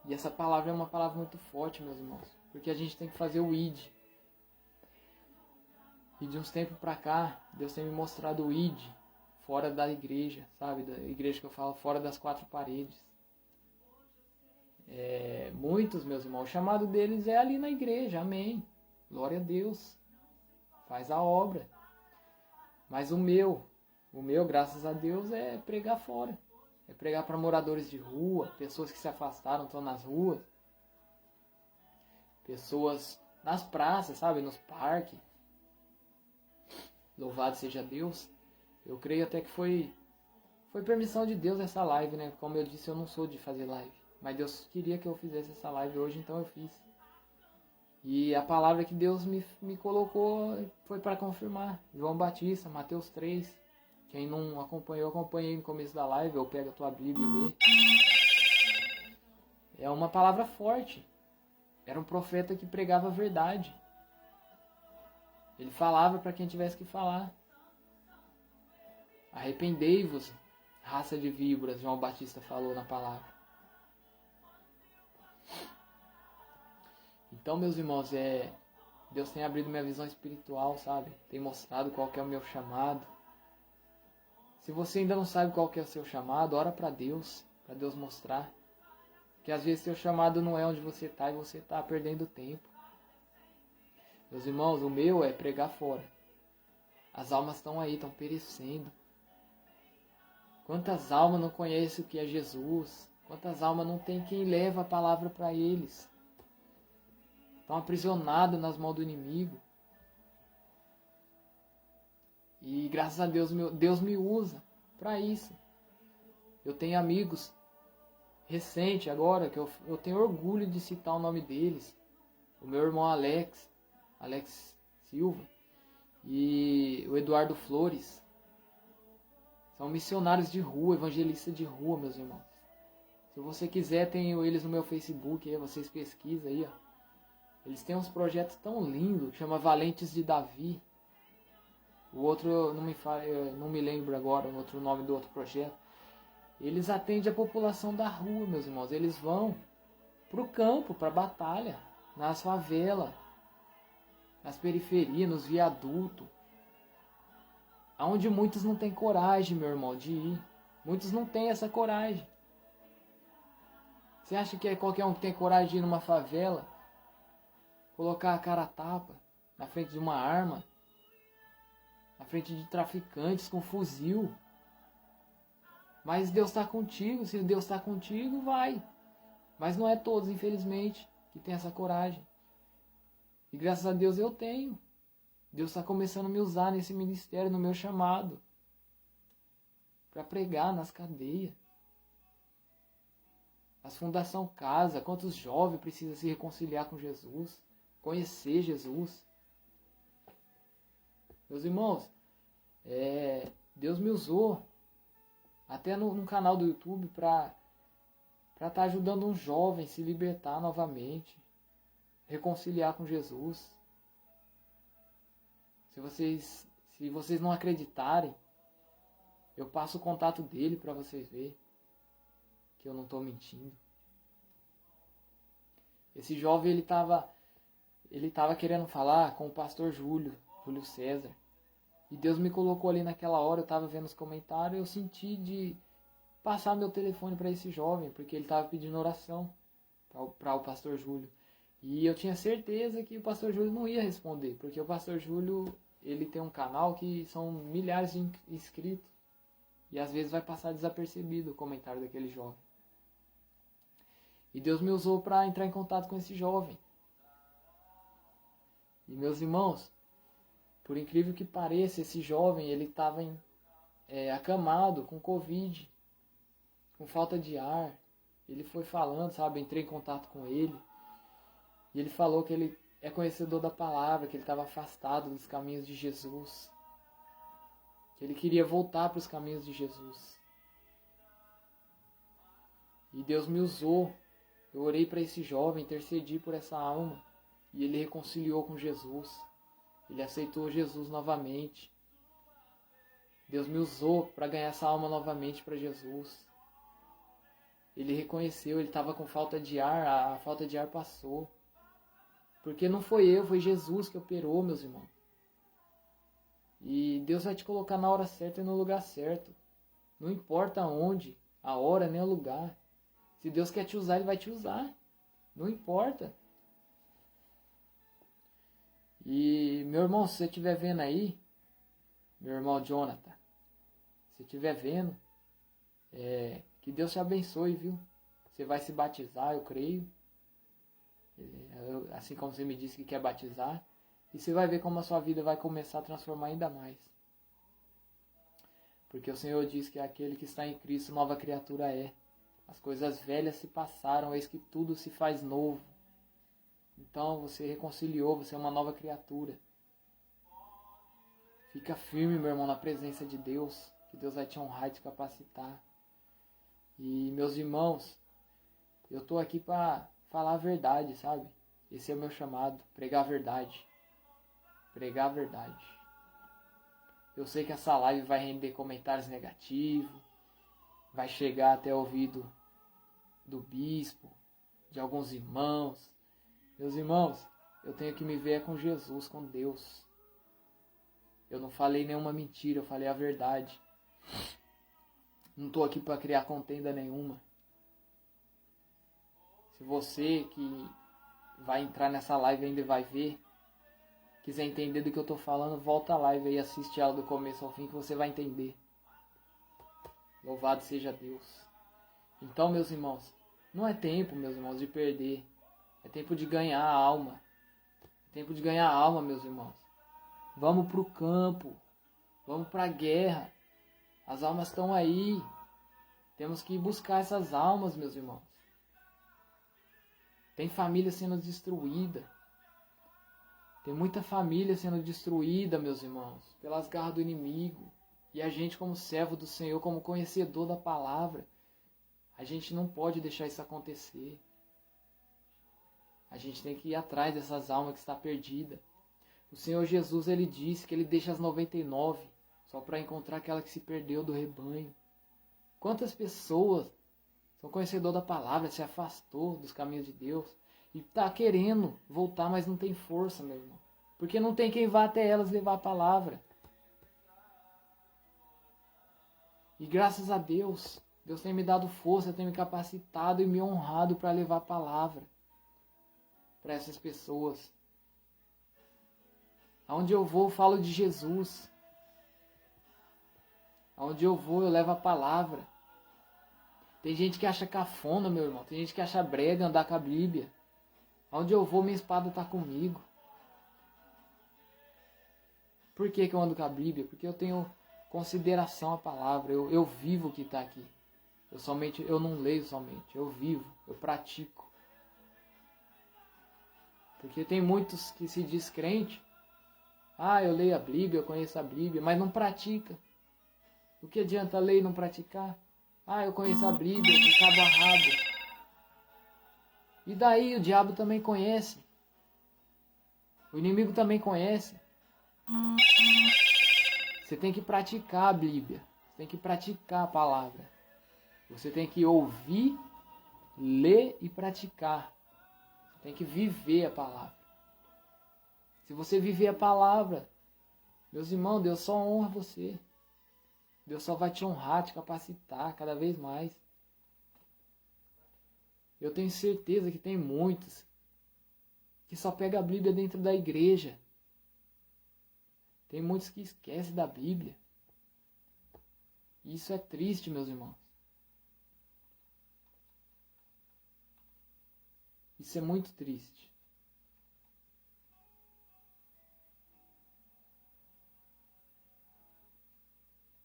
Speaker 1: E essa palavra é uma palavra muito forte, meus irmãos, porque a gente tem que fazer o ID. E de uns tempos pra cá, Deus tem me mostrado o ID fora da igreja, sabe? Da igreja que eu falo, fora das quatro paredes. Muitos, meus irmãos, o chamado deles é ali na igreja, amém. Glória a Deus. Faz a obra. Mas o meu, graças a Deus, é pregar fora. É pregar para moradores de rua, pessoas que se afastaram, estão nas ruas. Pessoas nas praças, sabe? Nos parques. Louvado seja Deus. Eu creio até que foi permissão de Deus essa live, né? Como eu disse, eu não sou de fazer live. Mas Deus queria que eu fizesse essa live hoje, então eu fiz. E a palavra que Deus me colocou foi para confirmar. João Batista, Mateus 3. Quem não acompanhou, acompanhei no começo da live, ou pega a tua Bíblia e lê. É uma palavra forte. Era um profeta que pregava a verdade. Ele falava para quem tivesse que falar. Arrependei-vos, raça de víboras, João Batista falou na palavra. Então, meus irmãos, Deus tem abrido minha visão espiritual, sabe? Tem mostrado qual que é o meu chamado. Se você ainda não sabe qual que é o seu chamado, ora para Deus mostrar. Porque às vezes seu chamado não é onde você está e você está perdendo tempo. Meus irmãos, o meu é pregar fora. As almas estão aí, estão perecendo. Quantas almas não conhecem o que é Jesus? Quantas almas não tem quem leva a palavra para eles? Estão aprisionados nas mãos do inimigo. E graças a Deus, Deus me usa para isso. Eu tenho amigos recentes agora, que eu tenho orgulho de citar o nome deles. O meu irmão Alex Silva e o Eduardo Flores. São missionários de rua, evangelistas de rua, meus irmãos. Se você quiser, tenho eles no meu Facebook, aí vocês pesquisam aí, ó. Eles têm uns projetos tão lindos, que chama Valentes de Davi. O outro, eu não me lembro agora o outro nome do outro projeto. Eles atendem a população da rua, meus irmãos. Eles vão pro campo, pra batalha, nas favelas, nas periferias, nos viadutos. Aonde muitos não têm coragem, meu irmão, de ir. Muitos não têm essa coragem. Você acha que é qualquer um que tem coragem de ir numa favela, colocar a cara a tapa na frente de uma arma, na frente de traficantes com fuzil? Mas Deus está contigo. Se Deus está contigo, vai. Mas não é todos, infelizmente, que tem essa coragem. E graças a Deus eu tenho. Deus está começando a me usar nesse ministério, no meu chamado, para pregar nas cadeias. As Fundação Casa, quantos jovens precisam se reconciliar com Jesus, conhecer Jesus. Meus irmãos, Deus me usou até no canal do YouTube para estar ajudando um jovem a se libertar novamente, reconciliar com Jesus. Se vocês não acreditarem, eu passo o contato dele para vocês verem que eu não estou mentindo. Esse jovem, ele estava querendo falar com o pastor Júlio César. E Deus me colocou ali naquela hora, eu estava vendo os comentários, eu senti de passar meu telefone para esse jovem, porque ele estava pedindo oração para o pastor Júlio. E eu tinha certeza que o pastor Júlio não ia responder, porque o pastor Júlio, ele tem um canal que são milhares de inscritos. E às vezes vai passar desapercebido o comentário daquele jovem. E Deus me usou para entrar em contato com esse jovem. E meus irmãos, por incrível que pareça, esse jovem, ele estava acamado com Covid, com falta de ar. Ele foi falando, sabe, entrei em contato com ele. E ele falou que ele é conhecedor da palavra, que ele estava afastado dos caminhos de Jesus. Que ele queria voltar para os caminhos de Jesus. E Deus me usou. Eu orei para esse jovem, intercedi por essa alma. E ele reconciliou com Jesus. Ele aceitou Jesus novamente. Deus me usou para ganhar essa alma novamente para Jesus. Ele reconheceu, ele estava com falta de ar, a falta de ar passou. Porque não foi eu, foi Jesus que operou, meus irmãos. E Deus vai te colocar na hora certa e no lugar certo. Não importa onde, a hora nem o lugar. Se Deus quer te usar, Ele vai te usar. Não importa. E, meu irmão, se você estiver vendo aí, meu irmão Jonathan, se estiver vendo, que Deus te abençoe, viu? Você vai se batizar, eu creio. Assim como você me disse que quer batizar. E você vai ver como a sua vida vai começar a transformar ainda mais. Porque o Senhor diz que aquele que está em Cristo, nova criatura é. As coisas velhas se passaram, eis que tudo se faz novo. Então você reconciliou, você é uma nova criatura. Fica firme, meu irmão, na presença de Deus, que Deus vai te honrar e te capacitar. E meus irmãos, eu estou aqui para falar a verdade, sabe? Esse é o meu chamado, pregar a verdade. Pregar a verdade. Eu sei que essa live vai render comentários negativos, vai chegar até o ouvido do bispo, de alguns irmãos. Meus irmãos, eu tenho que me ver com Jesus, com Deus. Eu não falei nenhuma mentira, eu falei a verdade. Não estou aqui para criar contenda nenhuma. Se você que vai entrar nessa live ainda vai ver, quiser entender do que eu tô falando, volta a live e assiste ela do começo ao fim que você vai entender. Louvado seja Deus. Então, meus irmãos, não é tempo, meus irmãos, de perder. É tempo de ganhar a alma. É tempo de ganhar a alma, meus irmãos. Vamos pro campo. Vamos pra guerra. As almas estão aí. Temos que ir buscar essas almas, meus irmãos. Tem família sendo destruída. Tem muita família sendo destruída, meus irmãos, pelas garras do inimigo. E a gente, como servo do Senhor, como conhecedor da palavra, a gente não pode deixar isso acontecer. A gente tem que ir atrás dessas almas que estão perdidas. O Senhor Jesus, ele disse que ele deixa as 99 só para encontrar aquela que se perdeu do rebanho. Quantas pessoas são conhecedor da palavra, se afastou dos caminhos de Deus e está querendo voltar, mas não tem força, meu irmão. Porque não tem quem vá até elas levar a palavra. E graças a Deus, Deus tem me dado força, tem me capacitado e me honrado para levar a palavra para essas pessoas. Aonde eu vou, eu falo de Jesus. Aonde eu vou, eu levo a palavra. Tem gente que acha cafona, meu irmão. Tem gente que acha brega andar com a Bíblia. Aonde eu vou, minha espada está comigo. Por que eu ando com a Bíblia? Porque eu tenho consideração à palavra. Eu vivo o que está aqui. Eu não leio somente. Eu vivo, eu pratico. Porque tem muitos que se diz crente. Ah, eu leio a Bíblia, eu conheço a Bíblia, mas não pratica. O que adianta ler e não praticar? Ah, eu conheço a Bíblia, de cabo a rabo. E daí o diabo também conhece. O inimigo também conhece. Você tem que praticar a Bíblia. Você tem que praticar a palavra. Você tem que ouvir, ler e praticar. Você tem que viver a palavra. Se você viver a palavra, meus irmãos, Deus só honra você. Deus só vai te honrar, te capacitar cada vez mais. Eu tenho certeza que tem muitos que só pegam a Bíblia dentro da igreja. Tem muitos que esquecem da Bíblia. E isso é triste, meus irmãos. Isso é muito triste.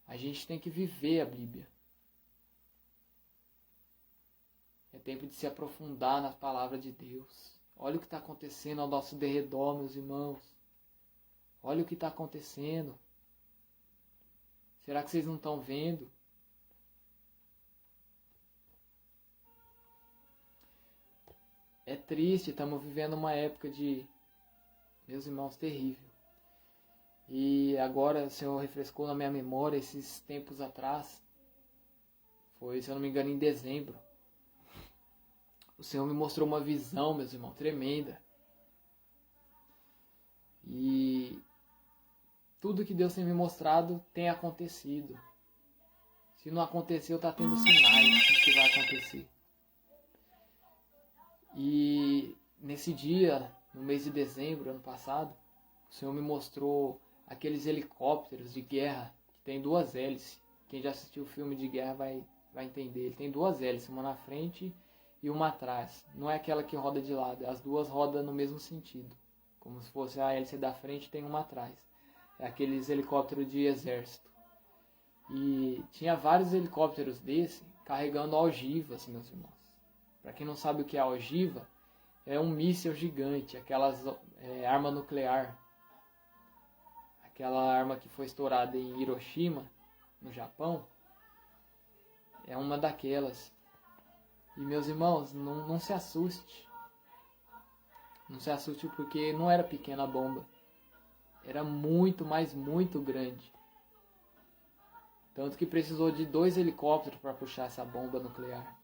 Speaker 1: A gente tem que viver a Bíblia. É tempo de se aprofundar na palavra de Deus. Olha o que está acontecendo ao nosso derredor, meus irmãos. Olha o que está acontecendo. Será que vocês não estão vendo? É triste, estamos vivendo uma época de, meus irmãos, terrível. E agora o Senhor refrescou na minha memória esses tempos atrás. Foi, se eu não me engano, em dezembro. O Senhor me mostrou uma visão, meus irmãos, tremenda. E tudo que Deus tem me mostrado tem acontecido. Se não aconteceu, está tendo sinais de que vai acontecer. E nesse dia, no mês de dezembro, ano passado, o Senhor me mostrou aqueles helicópteros de guerra que tem duas hélices. Quem já assistiu o filme de guerra vai entender. Ele tem duas hélices, uma na frente e uma atrás. Não é aquela que roda de lado, as duas rodam no mesmo sentido. Como se fosse a hélice da frente e tem uma atrás. É aqueles helicópteros de exército. E tinha vários helicópteros desse carregando ogivas, meus irmãos. Para quem não sabe o que é a ogiva, é um míssil gigante, aquelas arma nuclear. Aquela arma que foi estourada em Hiroshima, no Japão, é uma daquelas. E meus irmãos, não se assuste. Não se assuste porque não era pequena a bomba. Era muito, mas muito grande. Tanto que precisou de 2 helicópteros para puxar essa bomba nuclear.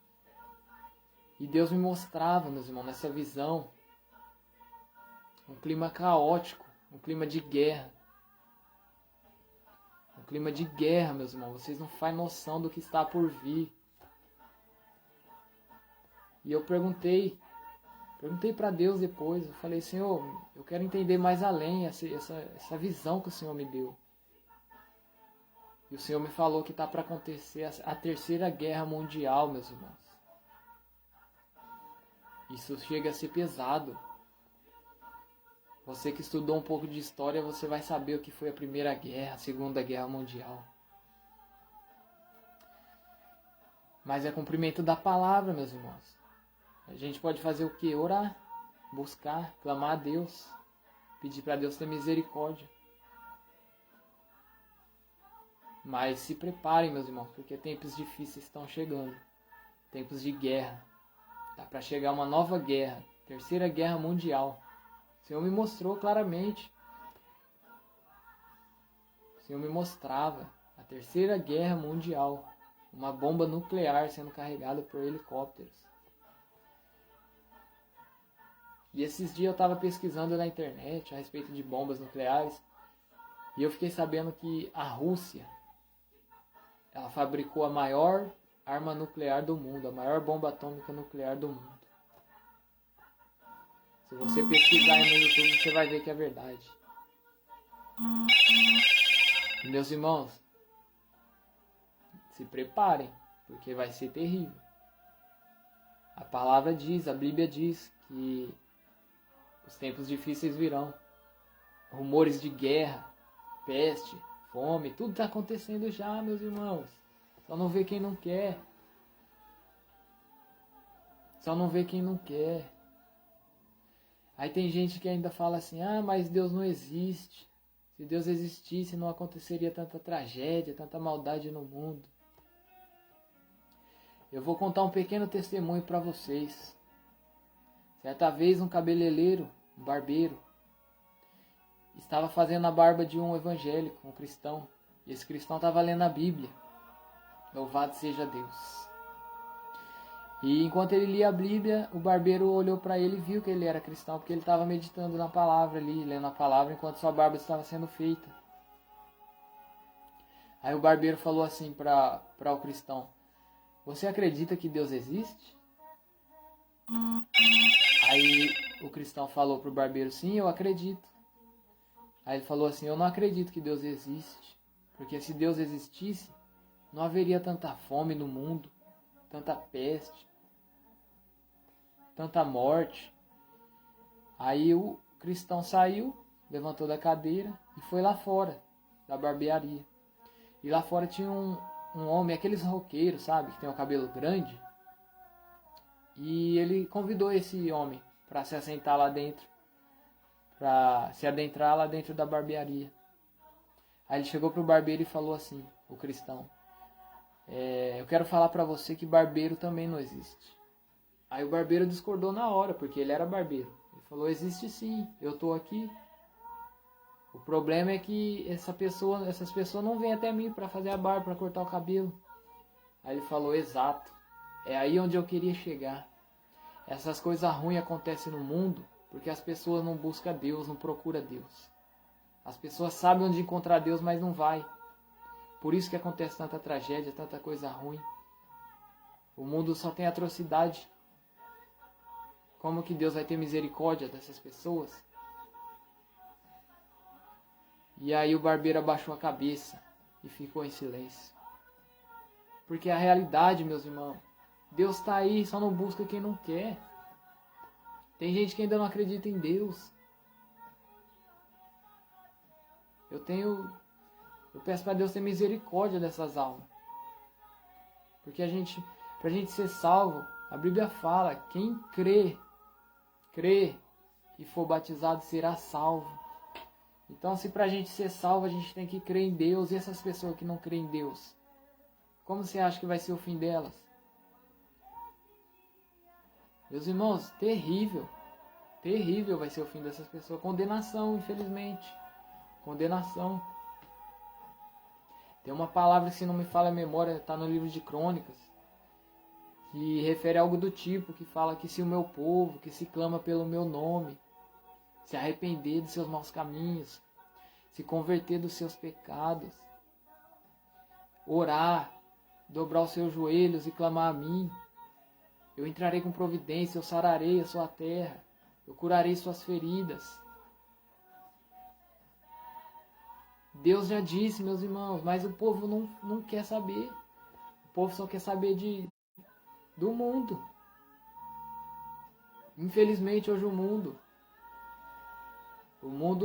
Speaker 1: E Deus me mostrava, meus irmãos, nessa visão, um clima caótico, um clima de guerra. Um clima de guerra, meus irmãos. Vocês não fazem noção do que está por vir. E eu perguntei para Deus depois, eu falei, Senhor, eu quero entender mais além essa visão que o Senhor me deu. E o Senhor me falou que está para acontecer a terceira guerra mundial, meus irmãos. Isso chega a ser pesado. Você que estudou um pouco de história, você vai saber o que foi a Primeira Guerra, a Segunda Guerra Mundial. Mas é cumprimento da palavra, meus irmãos. A gente pode fazer o quê? Orar, buscar, clamar a Deus, pedir para Deus ter misericórdia. Mas se preparem, meus irmãos, porque tempos difíceis estão chegando. Tempos de guerra. Tá para chegar uma nova guerra, terceira guerra mundial. O Senhor me mostrou claramente. O Senhor me mostrava a terceira guerra mundial. Uma bomba nuclear sendo carregada por helicópteros. E esses dias eu estava pesquisando na internet a respeito de bombas nucleares. E eu fiquei sabendo que a Rússia, ela fabricou a maior arma nuclear do mundo, a maior bomba atômica nuclear do mundo. Se você pesquisar aí no YouTube, você vai ver que é verdade. Meus irmãos, se preparem, porque vai ser terrível. A palavra diz, a Bíblia diz que os tempos difíceis virão. Rumores de guerra, peste, fome, tudo está acontecendo já, meus irmãos. Só não vê quem não quer. Só não vê quem não quer. Aí tem gente que ainda fala assim, mas Deus não existe. Se Deus existisse, não aconteceria tanta tragédia, tanta maldade no mundo. Eu vou contar um pequeno testemunho para vocês. Certa vez um cabeleireiro, um barbeiro, estava fazendo a barba de um evangélico, um cristão. E esse cristão estava lendo a Bíblia. Louvado seja Deus. E enquanto ele lia a Bíblia, o barbeiro olhou para ele e viu que ele era cristão, porque ele estava meditando na palavra ali, lendo a palavra, enquanto sua barba estava sendo feita. Aí o barbeiro falou assim para o cristão, você acredita que Deus existe? Aí o cristão falou para o barbeiro, sim, eu acredito. Aí ele falou assim, eu não acredito que Deus existe, porque se Deus existisse, não haveria tanta fome no mundo, tanta peste, tanta morte. Aí o cristão saiu, levantou da cadeira e foi lá fora da barbearia. E lá fora tinha um homem, aqueles roqueiros, sabe, que tem o cabelo grande. E ele convidou esse homem para se assentar lá dentro, para se adentrar lá dentro da barbearia. Aí ele chegou pro barbeiro e falou assim, o cristão, eu quero falar para você que barbeiro também não existe. Aí o barbeiro discordou na hora, porque ele era barbeiro. Ele falou, existe sim, eu tô aqui. O problema é que essas pessoas não vêm até mim para fazer a barba, para cortar o cabelo. Aí ele falou, exato, é aí onde eu queria chegar. Essas coisas ruins acontecem no mundo porque as pessoas não buscam Deus, não procuram Deus. As pessoas sabem onde encontrar Deus, mas não vai. Por isso que acontece tanta tragédia, tanta coisa ruim. O mundo só tem atrocidade. Como que Deus vai ter misericórdia dessas pessoas? E aí o barbeiro abaixou a cabeça e ficou em silêncio. Porque a realidade, meus irmãos, Deus está aí, só não busca quem não quer. Tem gente que ainda não acredita em Deus. Eu peço para Deus ter misericórdia dessas almas. Porque pra gente ser salvo, a Bíblia fala, quem crê e for batizado será salvo. Então, se pra gente ser salvo, a gente tem que crer em Deus. E essas pessoas que não creem em Deus, como você acha que vai ser o fim delas? Meus irmãos, terrível. Terrível vai ser o fim dessas pessoas. Condenação, infelizmente. Condenação. Tem uma palavra que, se não me falha a memória, está no livro de Crônicas, que refere a algo do tipo, que fala que se o meu povo, que se clama pelo meu nome, se arrepender dos seus maus caminhos, se converter dos seus pecados, orar, dobrar os seus joelhos e clamar a mim, Eu entrarei com providência, eu sararei a sua terra, eu curarei suas feridas. Deus já disse, meus irmãos, mas o povo não quer saber. O povo só quer saber do mundo. Infelizmente, hoje o mundo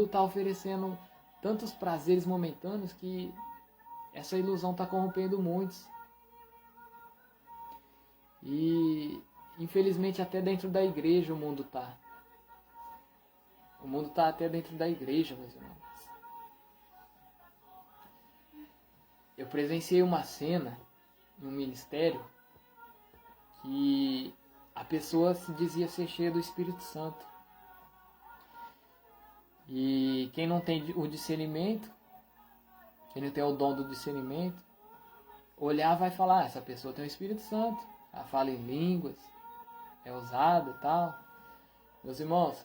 Speaker 1: está oferecendo tantos prazeres momentâneos que essa ilusão está corrompendo muitos. E, infelizmente, até dentro da igreja o mundo está. O mundo está até dentro da igreja, meus irmãos. Eu presenciei uma cena em um ministério que a pessoa se dizia ser cheia do Espírito Santo. E quem não tem o discernimento, quem não tem o dom do discernimento, olhar vai falar, essa pessoa tem o Espírito Santo, ela fala em línguas, é ousada e tal. Meus irmãos,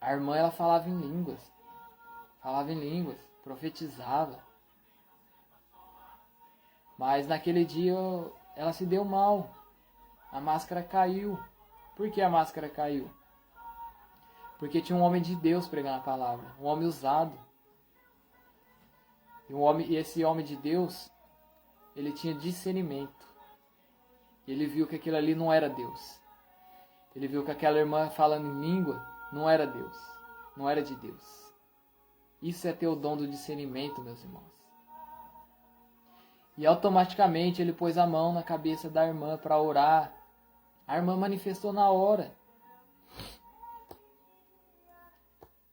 Speaker 1: a irmã ela falava em línguas, profetizava. Mas naquele dia ela se deu mal, a máscara caiu. Por que a máscara caiu? Porque tinha um homem de Deus pregando a palavra, um homem usado. E esse homem de Deus, ele tinha discernimento. Ele viu que aquilo ali não era Deus. Ele viu que aquela irmã falando em língua não era Deus, não era de Deus. Isso é ter o dom do discernimento, meus irmãos. E automaticamente ele pôs a mão na cabeça da irmã para orar. A irmã manifestou na hora.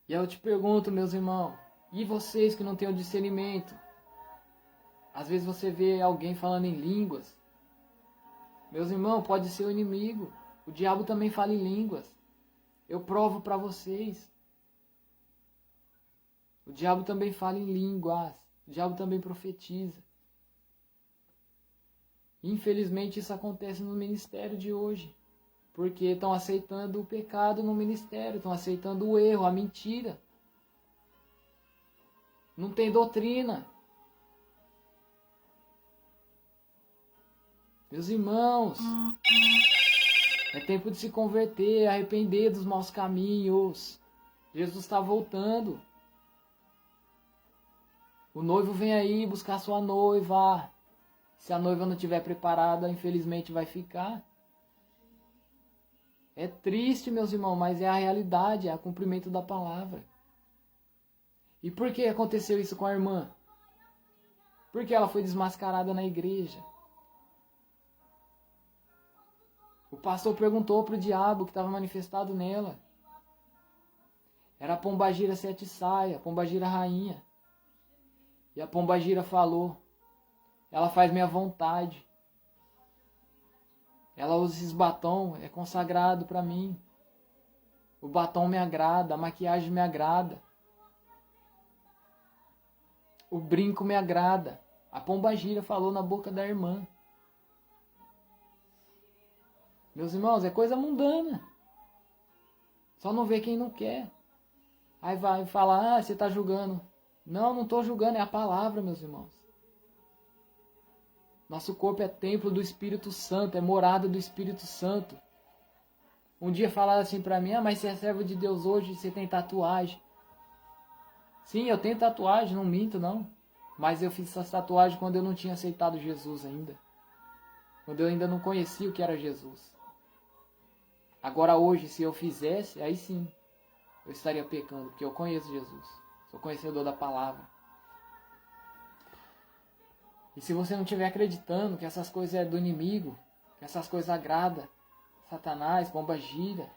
Speaker 1: E eu te pergunto, meus irmãos, e vocês que não têm o discernimento? Às vezes você vê alguém falando em línguas. Meus irmãos, pode ser o inimigo. O diabo também fala em línguas. Eu provo para vocês. O diabo também fala em línguas. O diabo também profetiza. Infelizmente isso acontece no ministério de hoje. Porque estão aceitando o pecado no ministério. Estão aceitando o erro, a mentira. Não tem doutrina. Meus irmãos, é tempo de se converter, arrepender dos maus caminhos. Jesus está voltando. O noivo vem aí buscar sua noiva. Se a noiva não estiver preparada, infelizmente vai ficar. É triste, meus irmãos, mas é a realidade, é o cumprimento da palavra. E por que aconteceu isso com a irmã? Porque ela foi desmascarada na igreja. O pastor perguntou para o diabo que estava manifestado nela. Era a pombagira sete saia, a pombagira rainha. E a pombagira falou, ela faz minha vontade. Ela usa esses batom, é consagrado para mim. O batom me agrada, a maquiagem me agrada. O brinco me agrada. A pombagira falou na boca da irmã. Meus irmãos, é coisa mundana. Só não vê quem não quer. Aí vai falar, você está julgando. Não estou julgando, é a palavra, meus irmãos. Nosso corpo é templo do Espírito Santo, é morada do Espírito Santo. Um dia falaram assim para mim, mas você é servo de Deus hoje, você tem tatuagem. Sim, eu tenho tatuagem, não minto não. Mas eu fiz essa tatuagem quando eu não tinha aceitado Jesus ainda. Quando eu ainda não conhecia o que era Jesus. Agora hoje, se eu fizesse, aí sim, eu estaria pecando, porque eu conheço Jesus. Sou conhecedor da palavra. E se você não estiver acreditando que essas coisas é do inimigo, que essas coisas agradam Satanás, pombagira,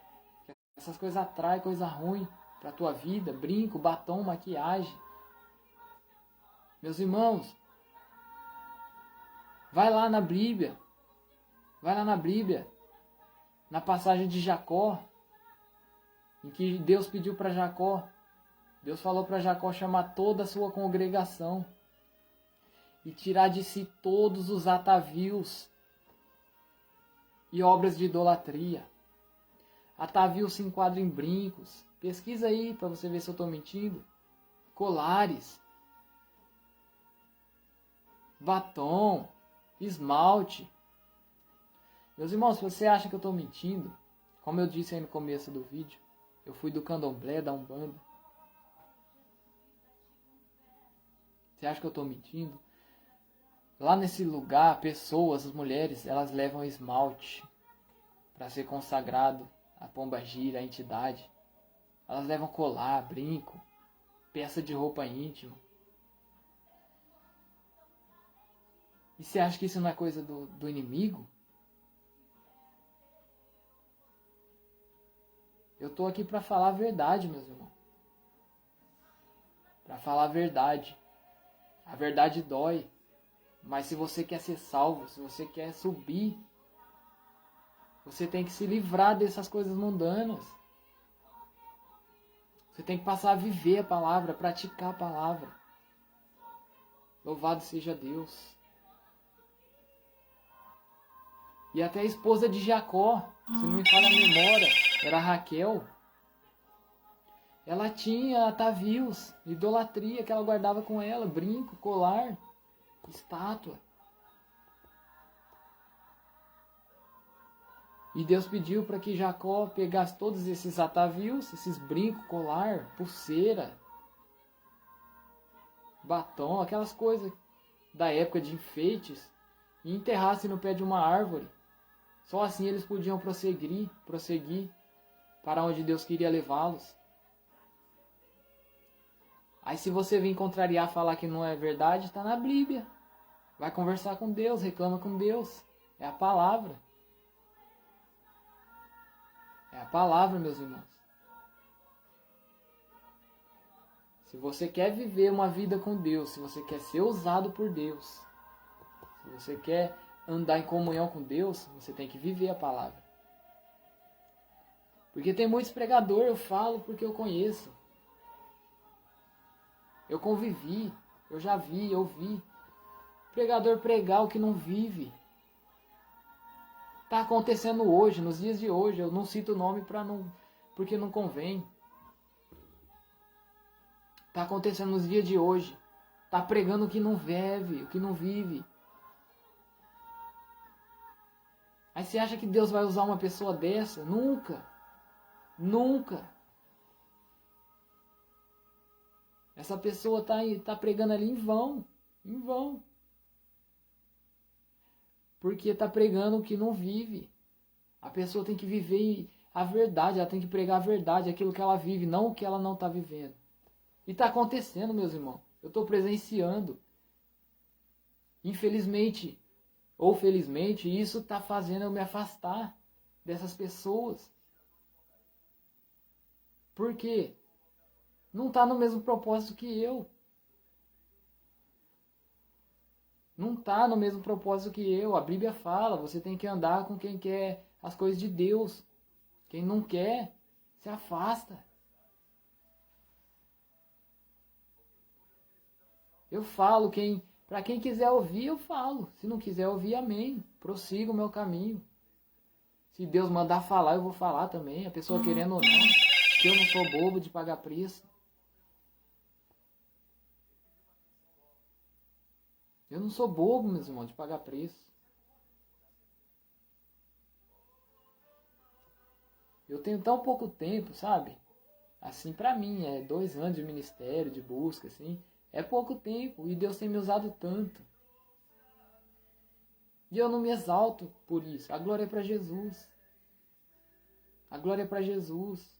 Speaker 1: que essas coisas atraem coisa ruim para a tua vida, brinco, batom, maquiagem. Meus irmãos, vai lá na Bíblia, na passagem de Jacó, em que Deus pediu para Jacó, Deus falou para Jacó chamar toda a sua congregação e tirar de si todos os atavios e obras de idolatria. Atavio se enquadra em brincos. Pesquisa aí para você ver se eu estou mentindo. Colares, batom, esmalte. Meus irmãos, se você acha que eu estou mentindo, como eu disse aí no começo do vídeo, eu fui do candomblé, da Umbanda. Você acha que eu estou mentindo? Lá nesse lugar, pessoas, as mulheres, elas levam esmalte para ser consagrado a pombagira, a entidade. Elas levam colar, brinco, peça de roupa íntima. E você acha que isso não é coisa do inimigo? Eu estou aqui para falar a verdade, meus irmãos. Para falar a verdade. A verdade dói. Mas se você quer ser salvo, se você quer subir, você tem que se livrar dessas coisas mundanas. Você tem que passar a viver a palavra, praticar a palavra. Louvado seja Deus. E até a esposa de Jacó, se não me falha a memória, era Raquel. Ela tinha atavios, idolatria que ela guardava com ela, brinco, colar, estátua. E Deus pediu para que Jacó pegasse todos esses atavios, esses brincos, colar, pulseira, batom, aquelas coisas da época de enfeites, e enterrasse no pé de uma árvore. Só assim eles podiam prosseguir para onde Deus queria levá-los. Aí se você vir contrariar, falar que não é verdade, está na Bíblia. Vai conversar com Deus, reclama com Deus. É a palavra. É a palavra, meus irmãos. Se você quer viver uma vida com Deus, se você quer ser usado por Deus, se você quer andar em comunhão com Deus, você tem que viver a palavra. Porque tem muitos pregadores, eu falo porque eu conheço. Eu convivi, eu já vi, eu vi. Pregador pregar o que não vive. Está acontecendo hoje, nos dias de hoje. Eu não cito o nome porque não convém. Está acontecendo nos dias de hoje. Está pregando o que não vive, o que não vive. Aí você acha que Deus vai usar uma pessoa dessa? Nunca. Nunca. Essa pessoa tá pregando ali em vão. Em vão. Porque está pregando o que não vive. A pessoa tem que viver a verdade, ela tem que pregar a verdade, aquilo que ela vive, não o que ela não está vivendo. E está acontecendo, meus irmãos. Eu estou presenciando. Infelizmente, ou felizmente, isso está fazendo eu me afastar dessas pessoas. Por quê? Não está no mesmo propósito que eu. Não está no mesmo propósito que eu. A Bíblia fala, você tem que andar com quem quer as coisas de Deus. Quem não quer, se afasta. Eu falo, para quem quiser ouvir, eu falo. Se não quiser ouvir, amém. Prossiga o meu caminho. Se Deus mandar falar, eu vou falar também. A pessoa querendo ou não. Que eu não sou bobo de pagar preço. Eu não sou bobo, meus irmãos, de pagar preço. Eu tenho tão pouco tempo, sabe? Assim, pra mim, 2 anos de ministério, de busca, assim. É pouco tempo e Deus tem me usado tanto. E eu não me exalto por isso. A glória é para Jesus. A glória é para Jesus.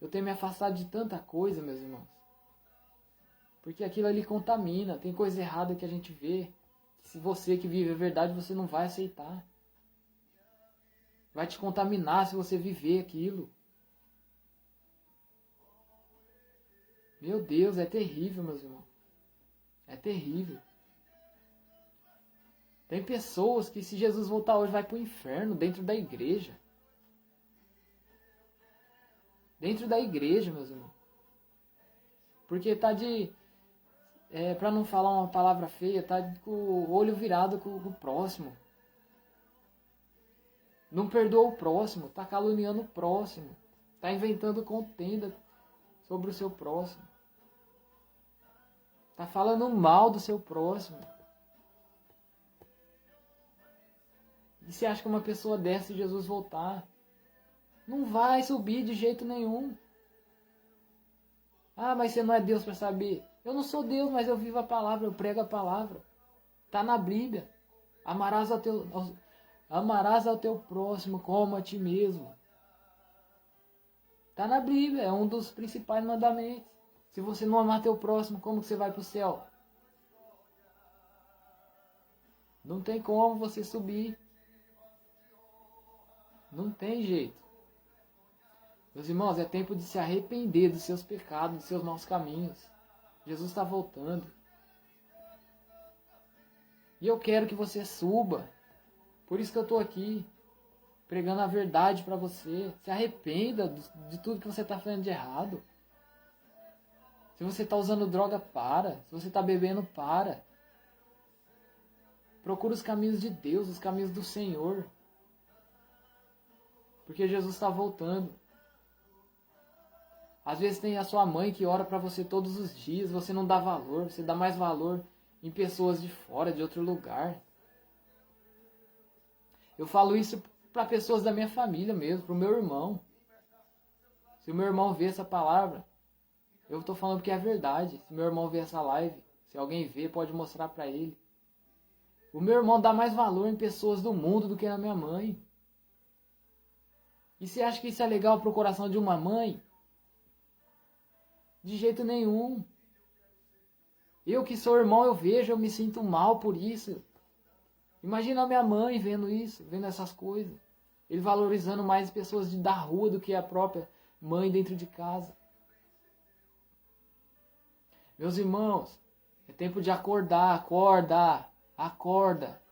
Speaker 1: Eu tenho me afastado de tanta coisa, meus irmãos. Porque aquilo ali contamina. Tem coisa errada que a gente vê. Se você que vive a verdade, você não vai aceitar. Vai te contaminar se você viver aquilo. Meu Deus, é terrível, meus irmãos. É terrível. Tem pessoas que se Jesus voltar hoje vai para o inferno dentro da igreja. Dentro da igreja, meus irmãos. Porque tá para não falar uma palavra feia, tá com o olho virado com o próximo. Não perdoa o próximo, tá caluniando o próximo. Tá inventando contenda sobre o seu próximo. Tá falando mal do seu próximo. E você acha que uma pessoa dessa, se Jesus voltar, não vai subir de jeito nenhum? Ah, mas você não é Deus para saber. Eu não sou Deus, mas eu vivo a palavra, eu prego a palavra. Está na Bíblia. Amarás ao teu próximo como a ti mesmo. Está na Bíblia, é um dos principais mandamentos. Se você não amar teu próximo, como que você vai para o céu? Não tem como você subir. Não tem jeito. Meus irmãos, é tempo de se arrepender dos seus pecados, dos seus maus caminhos. Jesus está voltando. E eu quero que você suba. Por isso que eu estou aqui, pregando a verdade para você. Se arrependa de tudo que você está fazendo de errado. Se você está usando droga, para. Se você está bebendo, para. Procura os caminhos de Deus, os caminhos do Senhor. Porque Jesus está voltando. Às vezes tem a sua mãe que ora para você todos os dias, você não dá valor, você dá mais valor em pessoas de fora, de outro lugar. Eu falo isso para pessoas da minha família mesmo, para o meu irmão. Se o meu irmão vê essa palavra, eu estou falando porque é verdade. Se meu irmão vê essa live, se alguém vê, pode mostrar para ele. O meu irmão dá mais valor em pessoas do mundo do que na minha mãe. E você acha que isso é legal para o coração de uma mãe? De jeito nenhum. Eu que sou irmão, eu vejo, eu me sinto mal por isso. Imagina a minha mãe vendo isso, vendo essas coisas. Ele valorizando mais pessoas da rua do que a própria mãe dentro de casa. Meus irmãos, é tempo de acordar, acorda.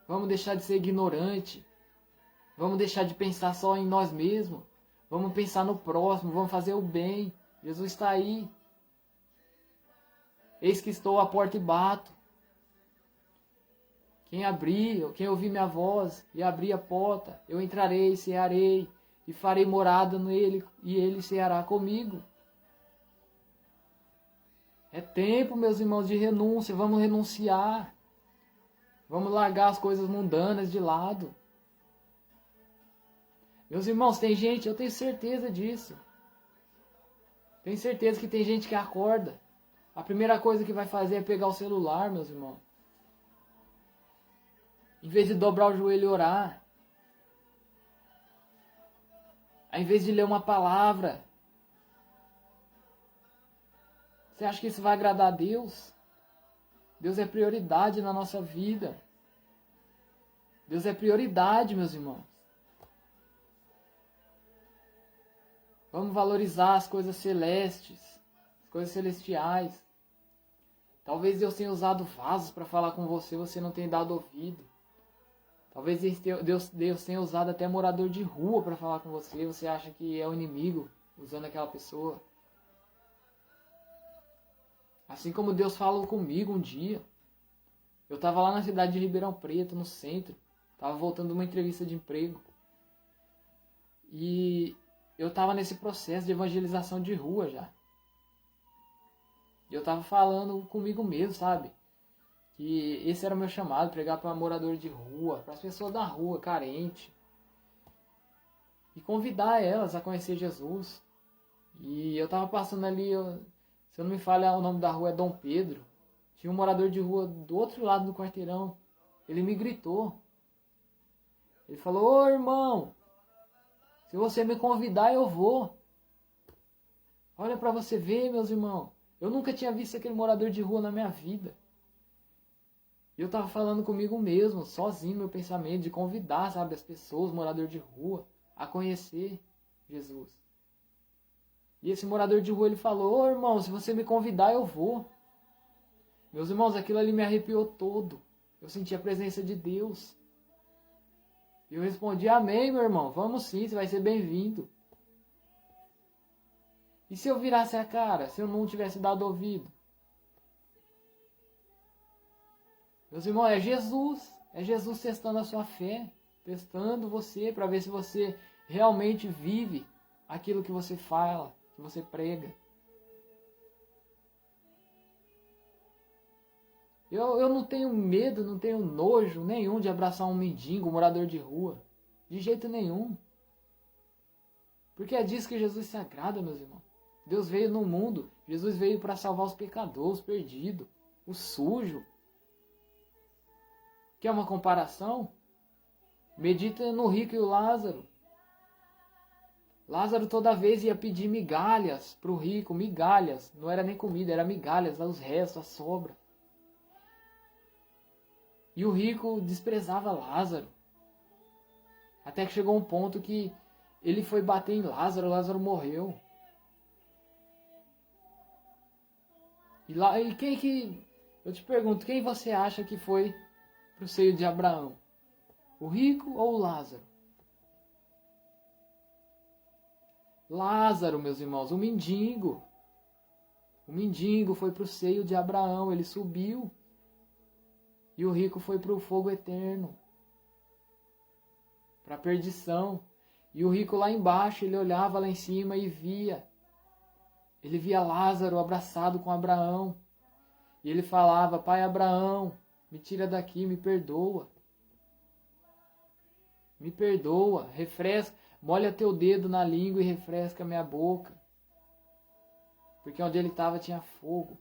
Speaker 1: Vamos deixar de ser ignorante. Vamos deixar de pensar só em nós mesmos. Vamos pensar no próximo, vamos fazer o bem. Jesus está aí. Eis que estou à porta e bato. Quem ouvir minha voz e abrir a porta, eu entrarei, cearei e farei morada nele e ele ceará comigo. É tempo, meus irmãos, de renúncia. Vamos renunciar. Vamos largar as coisas mundanas de lado. Meus irmãos, tem gente, eu tenho certeza disso. Tenho certeza que tem gente que acorda. A primeira coisa que vai fazer é pegar o celular, meus irmãos. Em vez de dobrar o joelho e orar. Ao invés de ler uma palavra. Você acha que isso vai agradar a Deus? Deus é prioridade na nossa vida. Deus é prioridade, meus irmãos. Vamos valorizar as coisas celestes, as coisas celestiais. Talvez Deus tenha usado vasos para falar com você, você não tenha dado ouvido. Talvez Deus tenha usado até morador de rua para falar com você, você acha que é o inimigo usando aquela pessoa. Assim como Deus falou comigo um dia. Eu estava lá na cidade de Ribeirão Preto, no centro. Estava voltando de uma entrevista de emprego. E eu estava nesse processo de evangelização de rua já. E eu estava falando comigo mesmo, sabe? Que esse era o meu chamado, pregar para moradores de rua, para as pessoas da rua, carente. E convidar elas a conhecer Jesus. E eu estava passando ali, se eu não me falha, o nome da rua é Dom Pedro. Tinha um morador de rua do outro lado do quarteirão. Ele me gritou. Ele falou: ô irmão, se você me convidar eu vou. Olha para você ver, meus irmãos. Eu nunca tinha visto aquele morador de rua na minha vida. E eu estava falando comigo mesmo, sozinho, meu pensamento, de convidar, sabe, as pessoas, morador de rua, a conhecer Jesus. E esse morador de rua, ele falou: ô irmão, se você me convidar eu vou. Meus irmãos, aquilo ali me arrepiou todo. Eu senti a presença de Deus. E eu respondi: amém, meu irmão, vamos sim, você vai ser bem-vindo. E se eu virasse a cara, se eu não tivesse dado ouvido? Meus irmãos, é Jesus testando a sua fé, testando você para ver se você realmente vive aquilo que você fala, que você prega. Eu não tenho medo, não tenho nojo nenhum de abraçar um mendigo, um morador de rua. De jeito nenhum. Porque é disso que Jesus se agrada, meus irmãos. Deus veio no mundo. Jesus veio para salvar os pecadores, os perdidos, os sujos. Quer uma comparação? Medita no rico e o Lázaro. Lázaro toda vez ia pedir migalhas para o rico, migalhas. Não era nem comida, era migalhas, os restos, a sobra. E o rico desprezava Lázaro. Até que chegou um ponto que ele foi bater em Lázaro, Lázaro morreu. E quem que... Eu te pergunto, quem você acha que foi para o seio de Abraão? O rico ou o Lázaro? Lázaro, meus irmãos, o mendigo. O mendigo foi para o seio de Abraão, ele subiu. E o rico foi para o fogo eterno, para a perdição. E o rico lá embaixo, ele olhava lá em cima e via. Ele via Lázaro abraçado com Abraão. E ele falava: Pai Abraão, me tira daqui, me perdoa. Me perdoa, refresca, molha teu dedo na língua e refresca minha boca. Porque onde ele estava tinha fogo.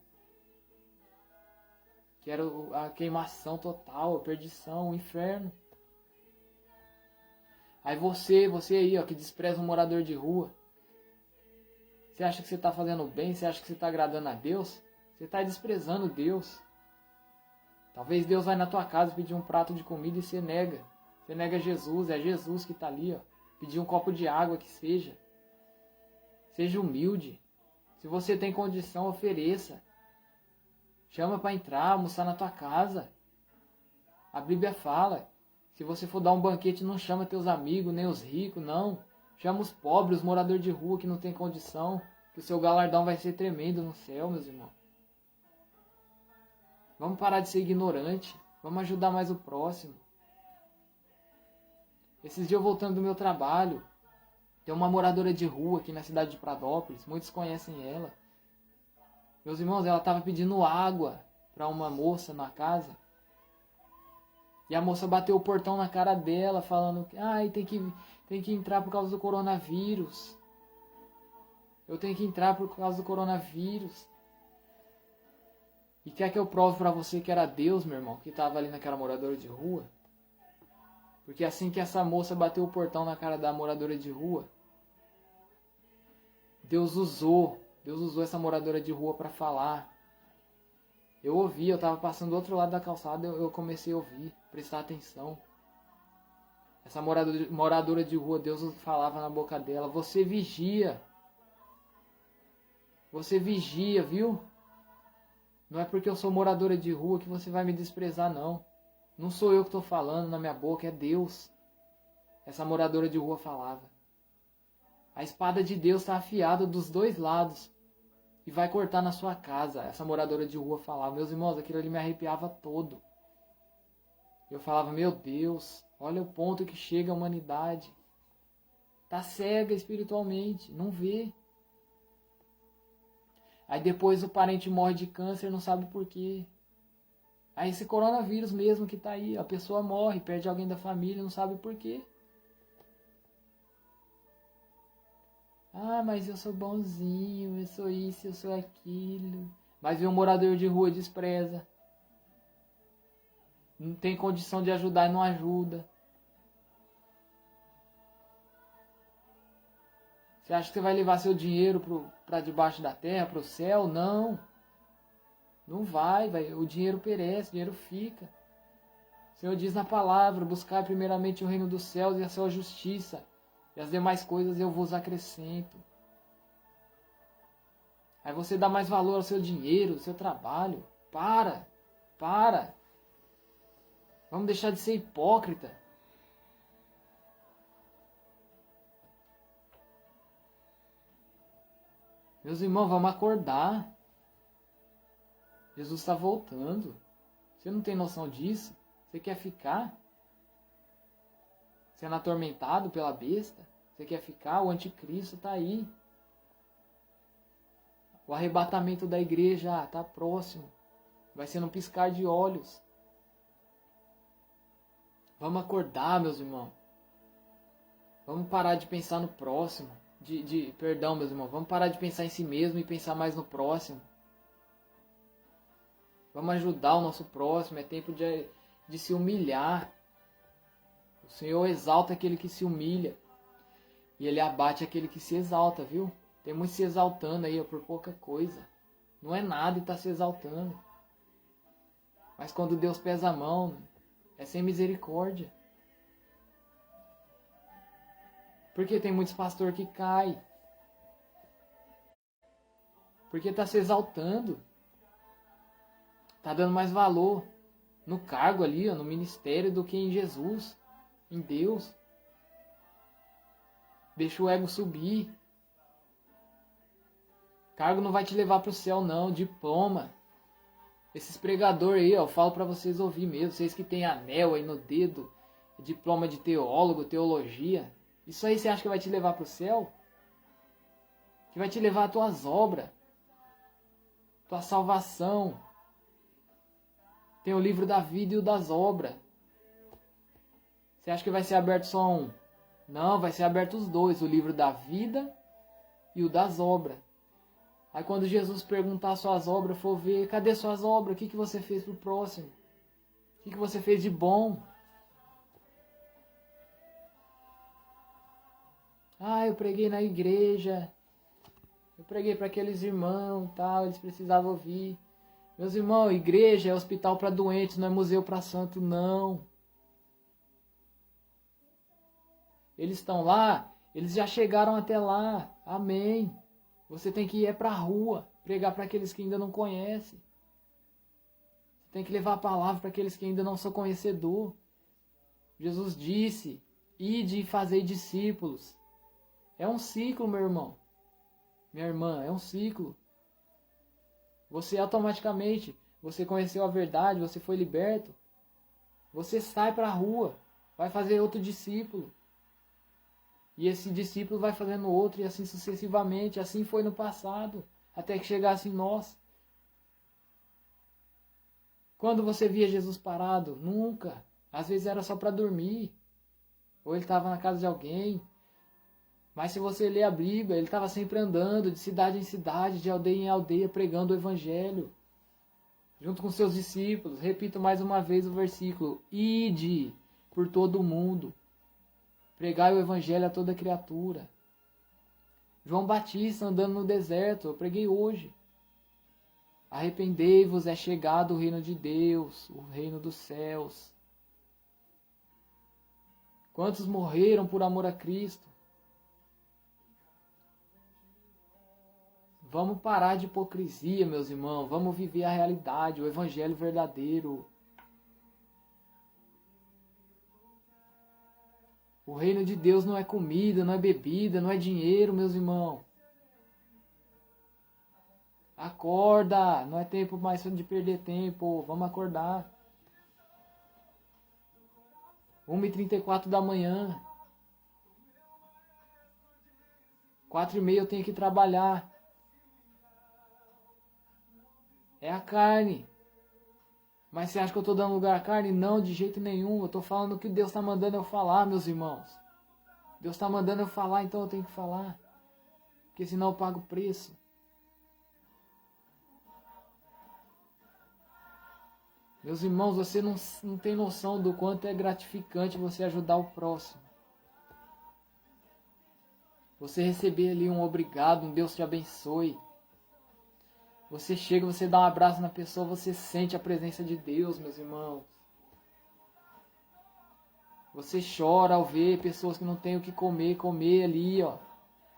Speaker 1: Que era a queimação total, a perdição, o inferno. Aí você aí, ó, que despreza um morador de rua. Você acha que você está fazendo bem? Você acha que você está agradando a Deus? Você está desprezando Deus. Talvez Deus vai na tua casa pedir um prato de comida e você nega. Você nega Jesus, é Jesus que está ali, ó. Pedir um copo de água que seja. Seja humilde. Se você tem condição, ofereça. Chama para entrar, almoçar na tua casa. A Bíblia fala, se você for dar um banquete, não chama teus amigos, nem os ricos, não. Chama os pobres, os moradores de rua que não tem condição, que o seu galardão vai ser tremendo no céu, meus irmãos. Vamos parar de ser ignorante. Vamos ajudar mais o próximo. Esses dias eu voltando do meu trabalho, tem uma moradora de rua aqui na cidade de Pradópolis, muitos conhecem ela. Meus irmãos, ela estava pedindo água para uma moça na casa. E a moça bateu o portão na cara dela, falando que tem que entrar por causa do coronavírus. Eu tenho que entrar por causa do coronavírus. E quer que eu prove para você que era Deus, meu irmão, que estava ali naquela moradora de rua? Porque assim que essa moça bateu o portão na cara da moradora de rua, Deus usou essa moradora de rua para falar. Eu ouvi, eu estava passando do outro lado da calçada, eu comecei a ouvir, prestar atenção. Essa moradora de rua, Deus falava na boca dela: você vigia. Você vigia, viu? Não é porque eu sou moradora de rua que você vai me desprezar, não. Não sou eu que estou falando na minha boca, é Deus. Essa moradora de rua falava. A espada de Deus está afiada dos dois lados e vai cortar na sua casa. Essa moradora de rua falava. Meus irmãos, aquilo ali me arrepiava todo. Eu falava: meu Deus, olha o ponto que chega a humanidade. Está cega espiritualmente, não vê. Aí depois o parente morre de câncer, não sabe por quê. Aí esse coronavírus mesmo que está aí, a pessoa morre, perde alguém da família, não sabe por quê. Ah, mas eu sou bonzinho, eu sou isso, eu sou aquilo. Mas vem um morador de rua e despreza. Não tem condição de ajudar e não ajuda. Você acha que você vai levar seu dinheiro para debaixo da terra, para o céu? Não. Não vai. O dinheiro perece, o dinheiro fica. O Senhor diz na palavra: buscar primeiramente o reino dos céus e a sua justiça, e as demais coisas eu vos acrescento. Aí você dá mais valor ao seu dinheiro, ao seu trabalho. Para. Vamos deixar de ser hipócrita. Meus irmãos, vamos acordar. Jesus está voltando. Você não tem noção disso? Você quer ficar? Sendo atormentado pela besta? Você quer ficar? O anticristo está aí. O arrebatamento da igreja está próximo. Vai ser num piscar de olhos. Vamos acordar, meus irmãos. Vamos parar de pensar no próximo. Perdão, meus irmãos. Vamos parar de pensar em si mesmo e pensar mais no próximo. Vamos ajudar o nosso próximo. É tempo de se humilhar. O Senhor exalta aquele que se humilha. E Ele abate aquele que se exalta, viu? Tem muitos se exaltando aí por pouca coisa. Não é nada e está se exaltando. Mas quando Deus pesa a mão, é sem misericórdia. Porque tem muitos pastores que caem. Porque está se exaltando. Está dando mais valor no cargo ali, no ministério, do que em Jesus, em Deus. Deixa o ego subir. Cargo não vai te levar para o céu, não. Diploma. Esses pregadores aí, ó, eu falo para vocês ouvir mesmo. Vocês que tem anel aí no dedo, diploma de teólogo, teologia. Isso aí você acha que vai te levar para o céu? Que vai te levar às tuas obras. Tua salvação. Tem o livro da vida e o das obras. Você acha que vai ser aberto só um? Não, vai ser aberto os dois. O livro da vida e o das obras. Aí quando Jesus perguntar suas obras, for ver, cadê suas obras? O que você fez pro próximo? O que você fez de bom? Ah, eu preguei na igreja. Eu preguei para aqueles irmãos, tal, eles precisavam ouvir. Meus irmãos, igreja é hospital para doentes, não é museu para santo, não. Eles estão lá, eles já chegaram até lá. Amém. Você tem que ir para a rua, pregar para aqueles que ainda não conhecem. Você tem que levar a palavra para aqueles que ainda não são conhecedor. Jesus disse, ide e fazei discípulos. É um ciclo, meu irmão. Minha irmã, é um ciclo. Você automaticamente, você conheceu a verdade, você foi liberto. Você sai para a rua, vai fazer outro discípulo. E esse discípulo vai fazendo outro e assim sucessivamente. Assim foi no passado, até que chegasse em nós. Quando você via Jesus parado? Nunca. Às vezes era só para dormir. Ou ele estava na casa de alguém. Mas se você ler a Bíblia, ele estava sempre andando de cidade em cidade, de aldeia em aldeia, pregando o Evangelho. Junto com seus discípulos. Repito mais uma vez o versículo. Ide por todo o mundo. Pregai o Evangelho a toda criatura. João Batista andando no deserto, eu preguei hoje. Arrependei-vos, é chegado o reino de Deus, o reino dos céus. Quantos morreram por amor a Cristo? Vamos parar de hipocrisia, meus irmãos. Vamos viver a realidade, o Evangelho verdadeiro. O reino de Deus não é comida, não é bebida, não é dinheiro, meus irmãos. Acorda, não é tempo mais de perder tempo, vamos acordar. 1h34 da manhã. 4h30 eu tenho que trabalhar. É a carne. Mas você acha que eu estou dando lugar à carne? Não, de jeito nenhum. Eu estou falando o que Deus está mandando eu falar, meus irmãos. Deus está mandando eu falar, então eu tenho que falar. Porque senão eu pago o preço. Meus irmãos, você não tem noção do quanto é gratificante você ajudar o próximo. Você receber ali um obrigado, um Deus te abençoe. Você chega, você dá um abraço na pessoa, você sente a presença de Deus, meus irmãos. Você chora ao ver pessoas que não têm o que comer ali, ó.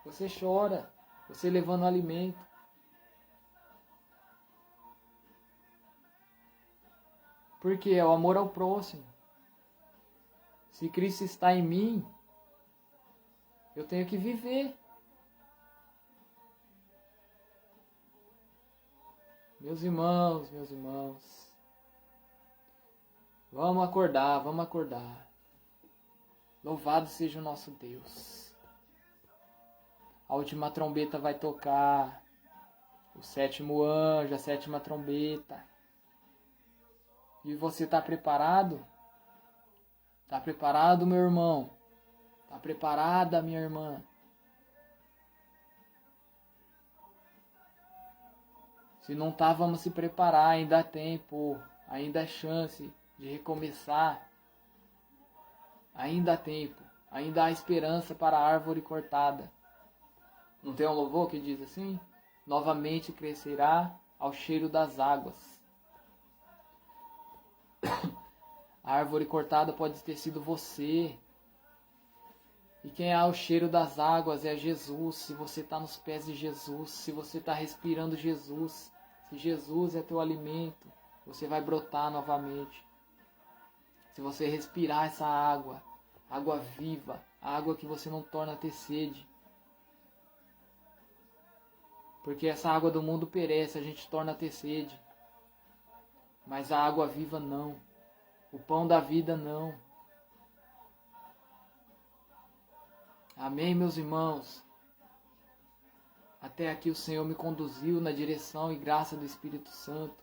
Speaker 1: Você chora, você levando alimento. Porque é o amor ao próximo. Se Cristo está em mim, eu tenho que viver. Meus irmãos, vamos acordar, vamos acordar. Louvado seja o nosso Deus. A última trombeta vai tocar, o sétimo anjo, a sétima trombeta. E você está preparado? Está preparado, meu irmão? Está preparada, minha irmã? Se não tá, vamos se preparar, ainda há tempo, ainda há chance de recomeçar. Ainda há tempo, ainda há esperança para a árvore cortada. Não tem um louvor que diz assim? Novamente crescerá ao cheiro das águas. A árvore cortada pode ter sido você. E quem é o cheiro das águas é Jesus. Se você está nos pés de Jesus, se você está respirando Jesus, se Jesus é teu alimento, você vai brotar novamente. Se você respirar essa água, água viva, água que você não torna a ter sede. Porque essa água do mundo perece, a gente torna a ter sede. Mas a água viva não. O pão da vida não. Amém, meus irmãos? Até aqui o Senhor me conduziu na direção e graça do Espírito Santo.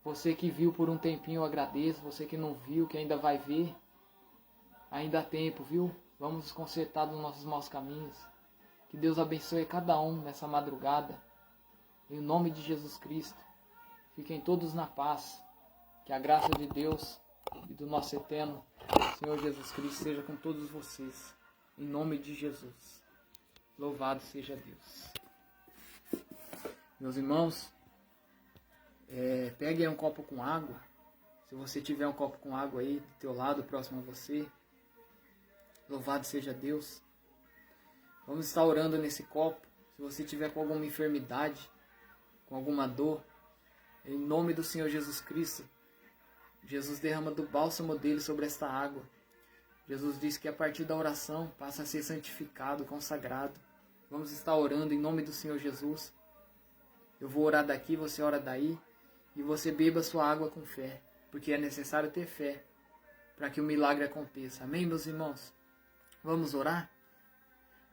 Speaker 1: Você que viu por um tempinho, eu agradeço. Você que não viu, que ainda vai ver, ainda há tempo, viu? Vamos nos consertar dos nossos maus caminhos. Que Deus abençoe cada um nessa madrugada. Em nome de Jesus Cristo. Fiquem todos na paz. Que a graça de Deus e do nosso eterno Senhor Jesus Cristo seja com todos vocês. Em nome de Jesus. Louvado seja Deus. Meus irmãos, pegue aí um copo com água. Se você tiver um copo com água aí do teu lado, próximo a você. Louvado seja Deus. Vamos estar orando nesse copo. Se você tiver com alguma enfermidade, com alguma dor, em nome do Senhor Jesus Cristo, Jesus derrama do bálsamo dele sobre esta água. Jesus disse que a partir da oração passa a ser santificado, consagrado. Vamos estar orando em nome do Senhor Jesus. Eu vou orar daqui, você ora daí. E você beba sua água com fé. Porque é necessário ter fé para que o milagre aconteça. Amém, meus irmãos? Vamos orar?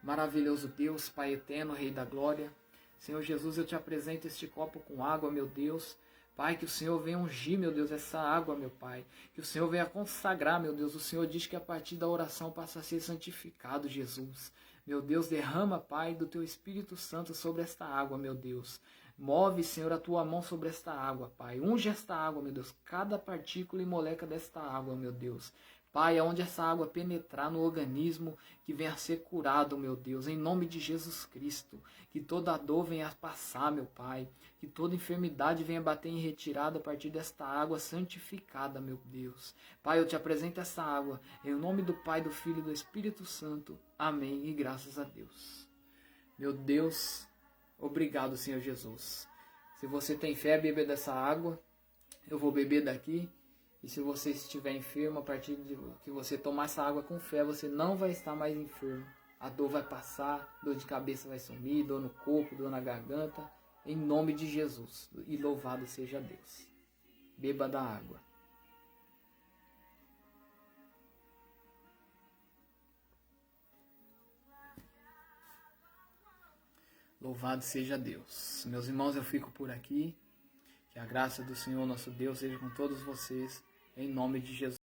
Speaker 1: Maravilhoso Deus, Pai eterno, Rei da glória. Senhor Jesus, eu te apresento este copo com água, meu Deus. Pai, que o Senhor venha ungir, meu Deus, essa água, meu Pai. Que o Senhor venha consagrar, meu Deus. O Senhor diz que a partir da oração passa a ser santificado, Jesus. Meu Deus, derrama, Pai, do Teu Espírito Santo sobre esta água, meu Deus. Move, Senhor, a Tua mão sobre esta água, Pai. Unge esta água, meu Deus. Cada partícula e molécula desta água, meu Deus. Pai, aonde essa água penetrar no organismo, que venha a ser curado, meu Deus, em nome de Jesus Cristo. Que toda dor venha a passar, meu Pai. Que toda enfermidade venha bater em retirada a partir desta água santificada, meu Deus. Pai, eu te apresento essa água, em nome do Pai, do Filho e do Espírito Santo. Amém, e graças a Deus. Meu Deus, obrigado, Senhor Jesus. Se você tem fé, beba dessa água. Eu vou beber daqui. E se você estiver enfermo, a partir de que você tomar essa água com fé, você não vai estar mais enfermo. A dor vai passar, dor de cabeça vai sumir, dor no corpo, dor na garganta, em nome de Jesus. E louvado seja Deus. Beba da água. Louvado seja Deus. Meus irmãos, eu fico por aqui. Que a graça do Senhor nosso Deus seja com todos vocês. Em nome de Jesus.